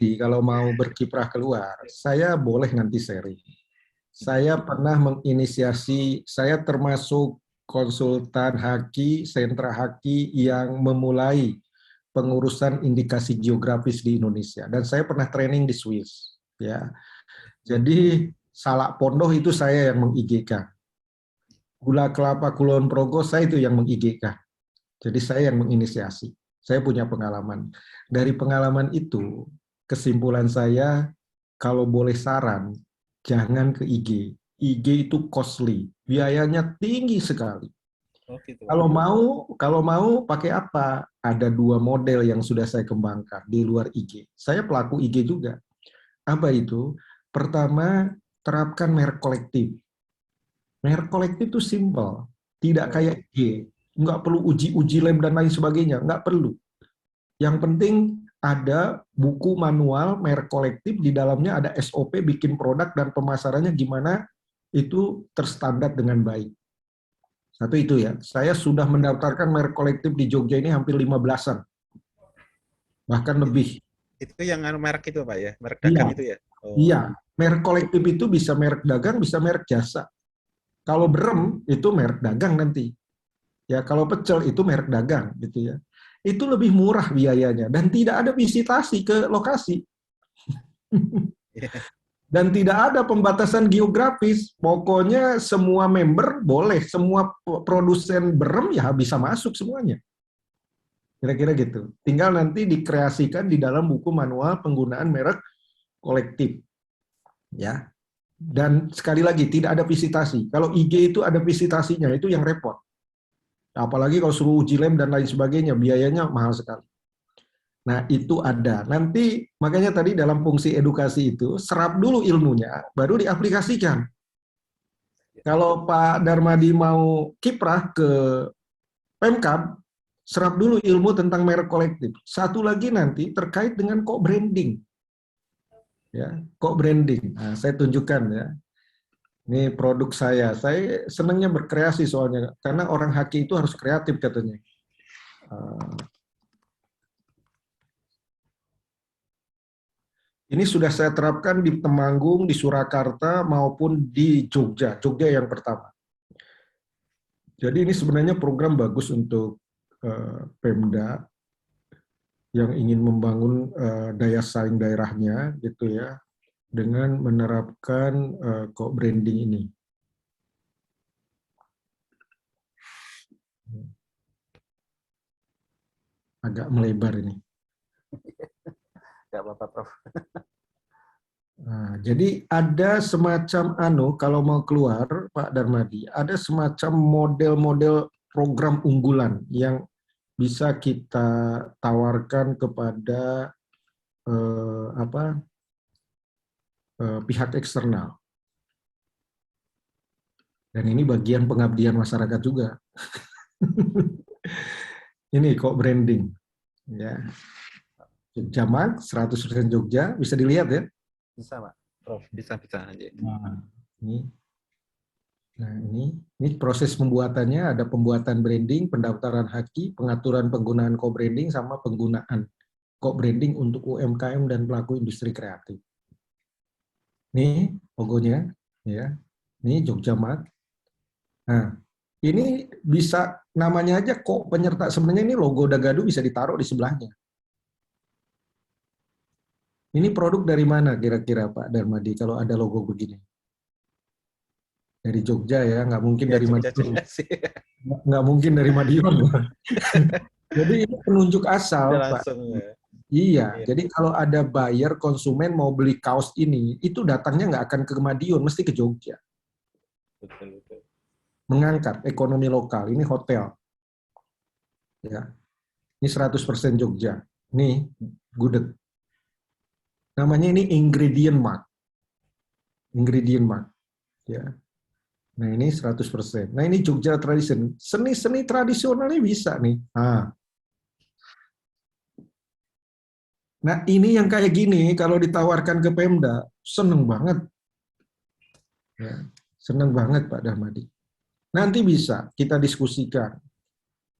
Kalau mau berkiprah keluar, saya boleh nanti sharing. Saya pernah menginisiasi, saya termasuk konsultan haki, sentra haki yang memulai pengurusan indikasi geografis di Indonesia. Dan saya pernah training di Swiss. Ya. Jadi Salak Pondoh itu saya yang meng-IG-kan. Gula Kelapa Kulon Progo saya itu yang meng-IG-kan. Jadi saya yang menginisiasi. Saya punya pengalaman. Dari pengalaman itu, kesimpulan saya, kalau boleh saran, jangan ke IG. IG itu costly, biayanya tinggi sekali. Oh, gitu. Kalau mau pakai apa? Ada 2 model yang sudah saya kembangkan di luar IG. Saya pelaku IG juga. Apa itu? Pertama, terapkan merek kolektif. Merek kolektif itu simple, tidak kayak IG. Nggak perlu uji lab dan lain sebagainya, nggak perlu. Yang penting ada buku manual merek kolektif, di dalamnya ada SOP bikin produk dan pemasarannya gimana, itu terstandar dengan baik. Satu itu ya, saya sudah mendaftarkan merek kolektif di Jogja ini hampir 15-an, bahkan lebih. Itu yang merek itu Pak ya, merek Iya, dagang itu ya? Oh. iya, merek kolektif itu bisa merek dagang, bisa merek jasa. Kalau berem itu merek dagang nanti. Ya, kalau pecel itu merek dagang gitu ya. Itu lebih murah biayanya dan tidak ada visitasi ke lokasi. Dan tidak ada pembatasan geografis. Pokoknya semua member boleh, semua produsen berem ya bisa masuk semuanya. Kira-kira gitu. Tinggal nanti dikreasikan di dalam buku manual penggunaan merek kolektif. Ya. Dan sekali lagi tidak ada visitasi. Kalau IG itu ada visitasinya, itu yang repot. Apalagi kalau suruh uji lab dan lain sebagainya, biayanya mahal sekali. Nah, itu ada. Nanti, makanya tadi dalam fungsi edukasi itu, serap dulu ilmunya, baru diaplikasikan. Kalau Pak Darmadi mau kiprah ke Pemkab, serap dulu ilmu tentang merek kolektif. Satu lagi nanti terkait dengan co-branding. Ya, co-branding. Nah, saya tunjukkan ya. Ini produk saya. Saya senangnya berkreasi soalnya, karena orang haki itu harus kreatif katanya. Ini sudah saya terapkan di Temanggung, di Surakarta, maupun di Jogja. Jogja yang pertama. Jadi ini sebenarnya program bagus untuk Pemda yang ingin membangun daya saing daerahnya, gitu ya, dengan menerapkan co-branding ini. Agak melebar ini. Nggak apa-apa, Prof. Nah, jadi ada semacam kalau mau keluar, Pak Darmadi, ada semacam model-model program unggulan yang bisa kita tawarkan kepada pihak eksternal. Dan ini bagian pengabdian masyarakat juga. Ini kok branding. Ya. Jogja Mag, 100% Jogja, bisa dilihat ya? Bisa, Pak. Prof, bisa aja. Nah, ini proses pembuatannya, ada pembuatan branding, pendaftaran haki, pengaturan penggunaan co-branding, sama penggunaan co-branding untuk UMKM dan pelaku industri kreatif. Ini logonya, ya. Ini Jogja Mag. Nah, ini bisa namanya aja kok penyerta. Sebenarnya ini logo Dagadu bisa ditaruh di sebelahnya. Ini produk dari mana kira-kira Pak Darmadi kalau ada logo begini? Dari Jogja ya, nggak mungkin ya, dari Madiun. Nggak mungkin dari Madiun. Jadi ini penunjuk asal, Pak. Iya, jadi kalau ada buyer, konsumen mau beli kaos ini, itu datangnya nggak akan ke Madiun, mesti ke Jogja. Betul. Mengangkat ekonomi lokal, ini hotel. Ya. Ini 100% Jogja. Ini gudeg. Namanya ini Ingredient Mart. Ingredient Mart. Ya. Nah, ini 100%. Nah, ini Jogja Tradition. Seni-seni tradisionalnya bisa nih. Nah, ini yang kayak gini, kalau ditawarkan ke Pemda, seneng banget. Ya, seneng banget Pak Darmadi. Nanti bisa kita diskusikan.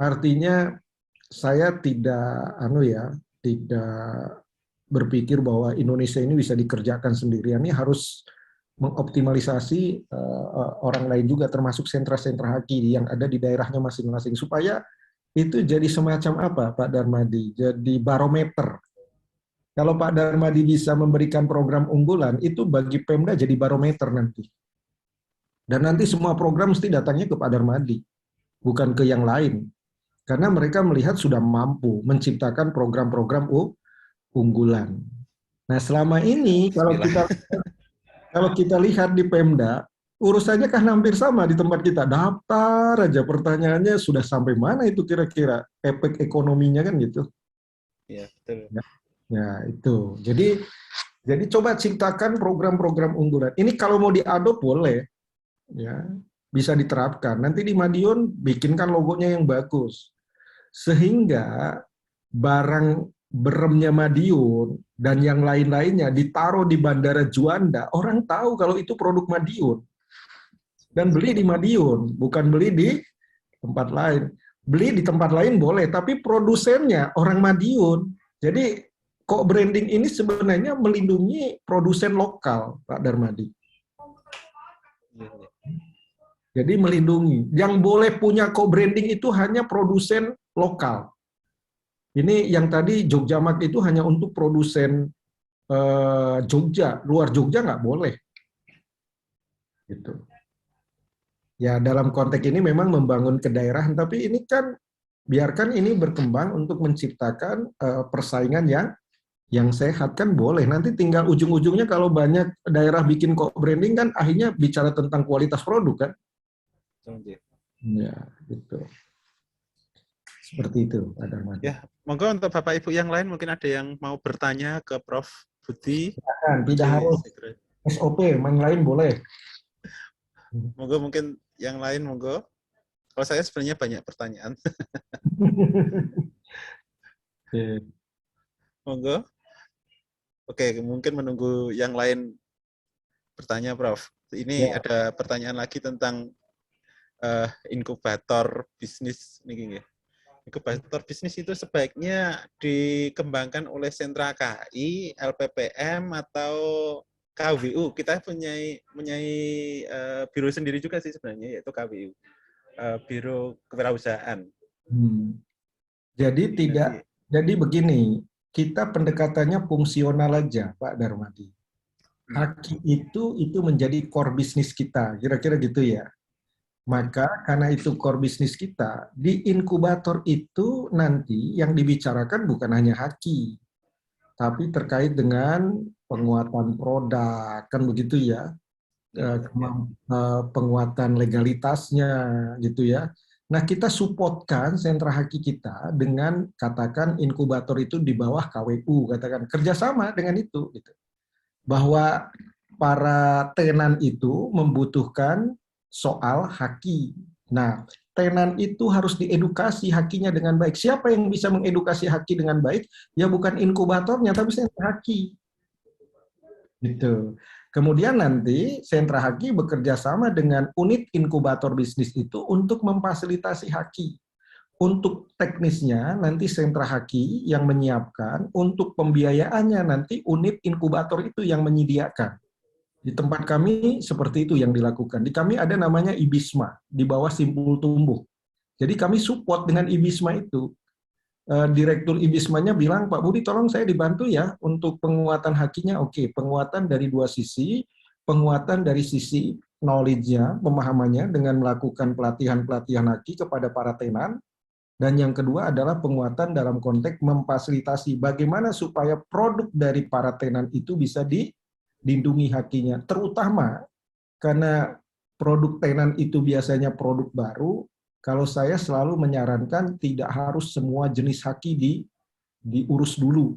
Artinya, saya tidak berpikir bahwa Indonesia ini bisa dikerjakan sendirian. Ini harus mengoptimalisasi orang lain juga, termasuk sentra-sentra haki yang ada di daerahnya masing-masing, supaya itu jadi semacam apa, Pak Darmadi? Jadi barometer. Kalau Pak Darmadi bisa memberikan program unggulan, itu bagi Pemda jadi barometer nanti. Dan nanti semua program mesti datangnya ke Pak Darmadi, bukan ke yang lain. Karena mereka melihat sudah mampu menciptakan program-program unggulan. Nah, selama ini kalau kita lihat di Pemda, urusannya kan hampir sama di tempat kita. Daftar aja pertanyaannya sudah sampai mana itu kira-kira efek ekonominya kan gitu. Iya, betul. Ya, itu. Jadi coba ciptakan program-program unggulan. Ini kalau mau diadop boleh, ya, bisa diterapkan. Nanti di Madiun bikinkan logonya yang bagus. Sehingga barang beremnya Madiun dan yang lain-lainnya ditaruh di Bandara Juanda, orang tahu kalau itu produk Madiun. Dan beli di Madiun, bukan beli di tempat lain. Beli di tempat lain boleh, tapi produsennya orang Madiun. Jadi kok branding ini sebenarnya melindungi produsen lokal, Pak Darmadi. Iya, iya. Jadi melindungi. Yang boleh punya co-branding itu hanya produsen lokal. Ini yang tadi Jogjamak itu hanya untuk produsen Jogja, luar Jogja nggak boleh. Gitu. Ya dalam konteks ini memang membangun kedaerahan, tapi ini kan biarkan ini berkembang untuk menciptakan persaingan yang sehat kan boleh. Nanti tinggal ujung-ujungnya kalau banyak daerah bikin co-branding kan akhirnya bicara tentang kualitas produk kan. Ya, gitu. Seperti itu, Pak Darmadi. Ya, monggo untuk Bapak Ibu yang lain mungkin ada yang mau bertanya ke Prof. Budi. Tidak harus SOP, yang lain boleh. Monggo mungkin yang lain monggo. Kalau saya sebenarnya banyak pertanyaan. Monggo. Oke, mungkin menunggu yang lain bertanya, Prof. Ini ada pertanyaan lagi tentang inkubator bisnis nih. Inkubator bisnis itu sebaiknya dikembangkan oleh sentra KI, LPPM atau KWU. Kita punya biro sendiri juga sih sebenarnya, yaitu KWU, Biro Kewirausahaan. Jadi begini, kita pendekatannya fungsional aja, Pak Darmadi. Haki itu menjadi core bisnis kita, kira-kira gitu ya. Maka karena itu core bisnis kita, di inkubator itu nanti yang dibicarakan bukan hanya haki, tapi terkait dengan penguatan produk, kan begitu ya, penguatan legalitasnya gitu ya. Nah kita supportkan sentra haki kita dengan katakan inkubator itu di bawah KWU, katakan kerjasama dengan itu, gitu. Bahwa para tenan itu membutuhkan soal haki. Nah, tenan itu harus diedukasi hakinya dengan baik. Siapa yang bisa mengedukasi haki dengan baik? Ya bukan inkubatornya, tapi sentra haki. Gitu. Kemudian nanti sentra haki bekerja sama dengan unit inkubator bisnis itu untuk memfasilitasi haki. Untuk teknisnya nanti sentra haki yang menyiapkan, untuk pembiayaannya nanti unit inkubator itu yang menyediakan. Di tempat kami seperti itu yang dilakukan. Di kami ada namanya IBISMA, di bawah Simpul Tumbuh. Jadi kami support dengan IBISMA itu. Direktur IBISMA-nya bilang, Pak Budi tolong saya dibantu ya untuk penguatan hakinya. Oke, penguatan dari dua sisi, penguatan dari sisi knowledge-nya, pemahamannya dengan melakukan pelatihan-pelatihan haki kepada para tenan. Dan yang kedua adalah penguatan dalam konteks memfasilitasi bagaimana supaya produk dari para tenan itu bisa dilindungi hakinya, terutama karena produk tenan itu biasanya produk baru. Kalau saya selalu menyarankan tidak harus semua jenis haki diurus dulu,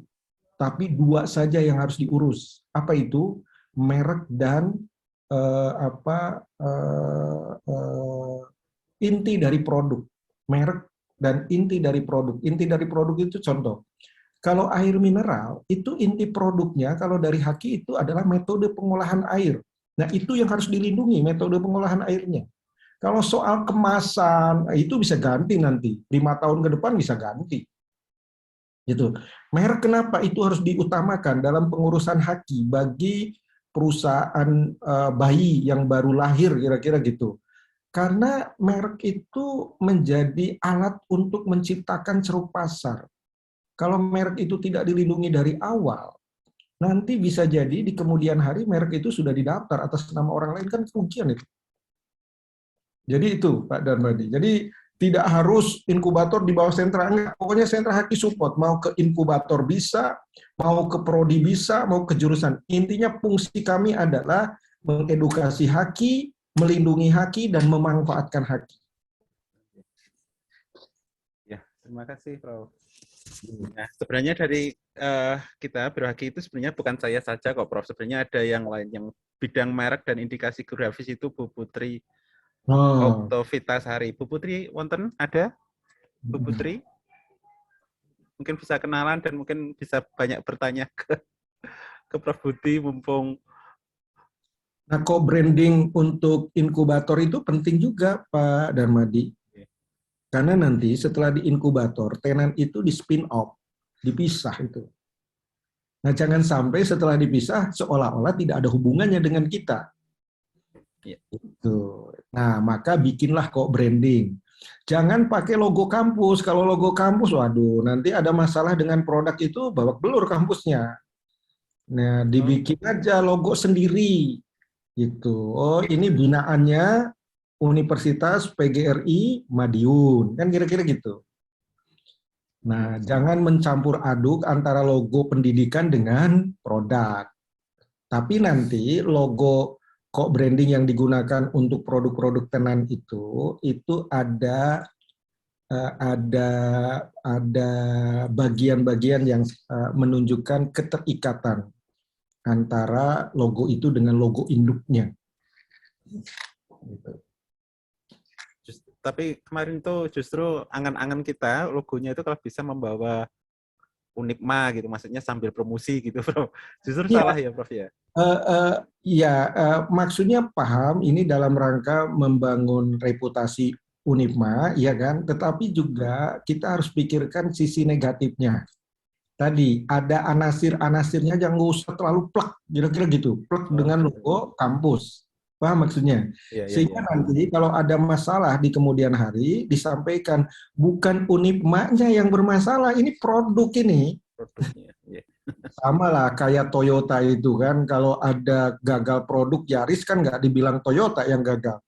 tapi dua saja yang harus diurus. Apa itu? Merek dan inti dari produk. Merek dan inti dari produk. Inti dari produk itu contoh. Kalau air mineral, itu inti produknya kalau dari haki itu adalah metode pengolahan air. Nah, itu yang harus dilindungi, metode pengolahan airnya. Kalau soal kemasan, itu bisa ganti nanti. 5 tahun ke depan bisa ganti. Gitu. Merek kenapa itu harus diutamakan dalam pengurusan haki bagi perusahaan bayi yang baru lahir, kira-kira gitu. Karena merek itu menjadi alat untuk menciptakan ceruk pasar. Kalau merek itu tidak dilindungi dari awal, nanti bisa jadi di kemudian hari merek itu sudah didaftar atas nama orang lain, kan kerugian itu. Jadi itu Pak Darmadi. Jadi tidak harus inkubator di bawah sentra, enggak. Pokoknya sentra haki support, mau ke inkubator bisa, mau ke prodi bisa, mau ke jurusan. Intinya fungsi kami adalah mengedukasi haki melindungi haki dan memanfaatkan haki. Ya, terima kasih, Prof. Nah, sebenarnya dari kita berhaki itu sebenarnya bukan saya saja kok, Prof. Sebenarnya ada yang lain yang bidang merek dan indikasi geografis itu Bu Putri Oktovitasari. Bu Putri, wonten ada? Bu Putri? Mungkin bisa kenalan dan mungkin bisa banyak bertanya ke Prof. Budi mumpung. Nah, co-branding untuk inkubator itu penting juga, Pak Darmadi. Karena nanti setelah di inkubator, tenan itu di spin off, dipisah itu. Nah, jangan sampai setelah dipisah seolah-olah tidak ada hubungannya dengan kita. Ya. Itu. Nah, maka bikinlah kok branding. Jangan pakai logo kampus. Kalau logo kampus, waduh, nanti ada masalah dengan produk itu, babak belur kampusnya. Nah, dibikin aja logo sendiri. Gitu. Oh, ini binaannya Universitas PGRI Madiun. Kan kira-kira gitu. Nah, jangan mencampur aduk antara logo pendidikan dengan produk. Tapi nanti logo kok branding yang digunakan untuk produk-produk tenan itu ada ada bagian-bagian yang menunjukkan keterikatan antara logo itu dengan logo induknya. Gitu. Tapi kemarin tuh justru angan-angan kita logonya itu kalau bisa membawa Unipma gitu, maksudnya sambil promosi gitu, Prof. Justru Ya, salah ya, Prof ya. Maksudnya paham ini dalam rangka membangun reputasi Unipma, ya kan? Tetapi juga kita harus pikirkan sisi negatifnya. Tadi ada anasir-anasirnya yang nggak usah terlalu plek, kira-kira gitu, plek dengan logo kampus. Paham maksudnya? Ya, Sehingga nanti kalau ada masalah di kemudian hari disampaikan bukan Unipma-nya yang bermasalah, ini produk ini. Produknya. Ya. Sama lah kayak Toyota itu kan, kalau ada gagal produk Yaris kan nggak dibilang Toyota yang gagal.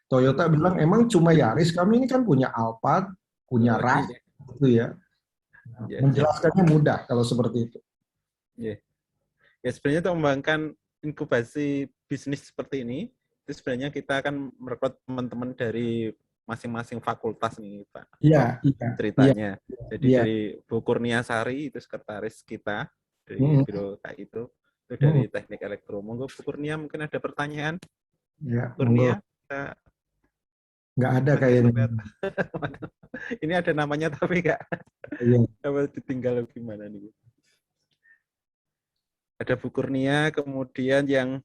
Toyota bilang emang cuma Yaris, kami ini kan punya Alphard, punya Rush, gitu ya. Menjelaskannya mudah kalau seperti itu. Ya sebenarnya untuk mengembangkan inkubasi bisnis seperti ini, itu sebenarnya kita akan merekrut teman-teman dari masing-masing fakultas nih, Pak. Iya, ceritanya. Jadi ya. dari Bu Kurnia Sari, itu sekretaris kita dari Biro KI itu dari Teknik Elektro. Monggo Bu Kurnia mungkin ada pertanyaan? Ya, Kurnia? Nggak ada kayaknya. Ini ada namanya tapi nggak. Iya. Apa ditinggal gimana nih? Ada Bu Kurnia, kemudian yang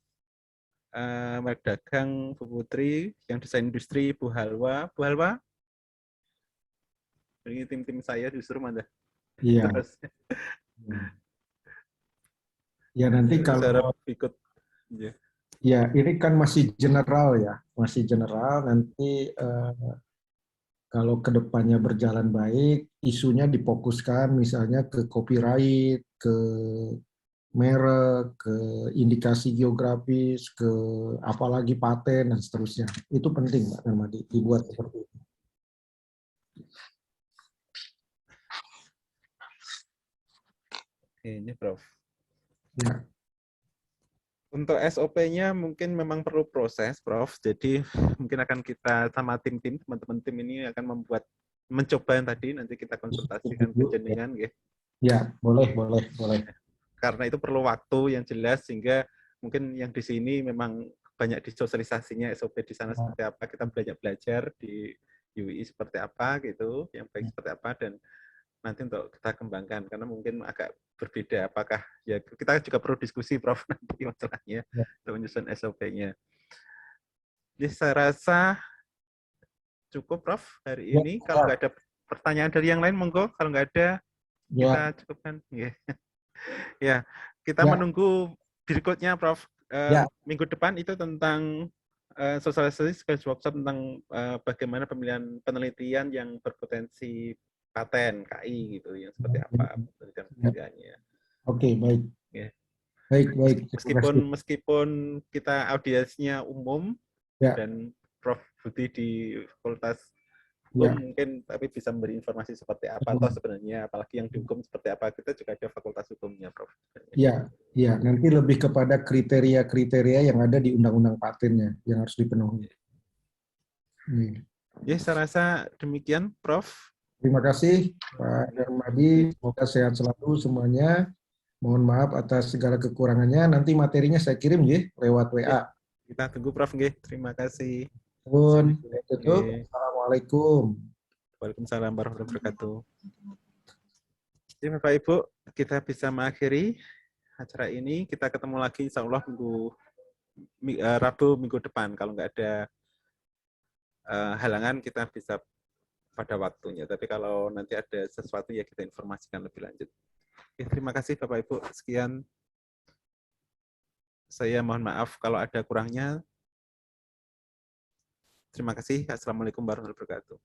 merek dagang Bu Putri, yang desain industri Bu Halwa. Bu Halwa? Ini tim-tim saya justru mana? Iya. Ya nanti kalau ikut. Ya ini kan masih general ya, masih general. Nanti kalau kedepannya berjalan baik, isunya difokuskan misalnya ke copyright, ke merek, ke indikasi geografis, ke apalagi paten dan seterusnya. Itu penting, Pak Darmadi, dibuat seperti itu. Ini, Prof. Ya. Untuk SOP-nya mungkin memang perlu proses, Prof. Jadi mungkin akan kita sama tim-tim, teman-teman tim ini akan mencoba yang tadi, nanti kita konsultasikan ke jenengan. Ya, boleh. Karena itu perlu waktu yang jelas, sehingga mungkin yang di sini memang banyak disosialisasinya SOP di sana seperti apa, kita banyak belajar di UI seperti apa gitu, yang baik seperti apa, dan nanti untuk kita kembangkan, karena mungkin agak berbeda, apakah ya kita juga perlu diskusi, Prof, nanti masalahnya untuk menyusun SOP-nya. Jadi saya rasa cukup, Prof, hari ini. Kalau nggak ada pertanyaan dari yang lain, monggo. Kalau nggak ada, kita cukupkan. Ya, kita menunggu berikutnya, Prof. Minggu depan itu tentang sosialisasi sekaligus workshop tentang bagaimana pemilihan penelitian yang berpotensi paten KI gitu, yang seperti apa penelitiannya. Oke, baik. Ya. Baik. Meskipun kita audiensnya umum dan Prof Budi di Fakultas hukum Ya. mungkin, tapi bisa memberi informasi seperti apa atau sebenarnya, apalagi yang dihukum seperti apa, kita juga ada fakultas hukumnya, Prof. Ya, ya, nanti lebih kepada kriteria-kriteria yang ada di undang-undang patennya yang harus dipenuhi. Ya, saya rasa demikian, Prof. Terima kasih Pak Darmadi, semoga sehat selalu semuanya. Mohon maaf atas segala kekurangannya. Nanti materinya saya kirim ya lewat WA. Ya, kita tunggu, Prof. Terima kasih. Pun, tutup. Assalamualaikum. Waalaikumsalam warahmatullahi wabarakatuh. Jadi Bapak Ibu, kita bisa mengakhiri acara ini. Kita ketemu lagi insya Allah Rabu minggu depan. Kalau nggak ada halangan, kita bisa pada waktunya. Tapi kalau nanti ada sesuatu, ya kita informasikan lebih lanjut. Oke, terima kasih Bapak Ibu. Sekian. Saya mohon maaf kalau ada kurangnya. Terima kasih. Assalamualaikum warahmatullahi wabarakatuh.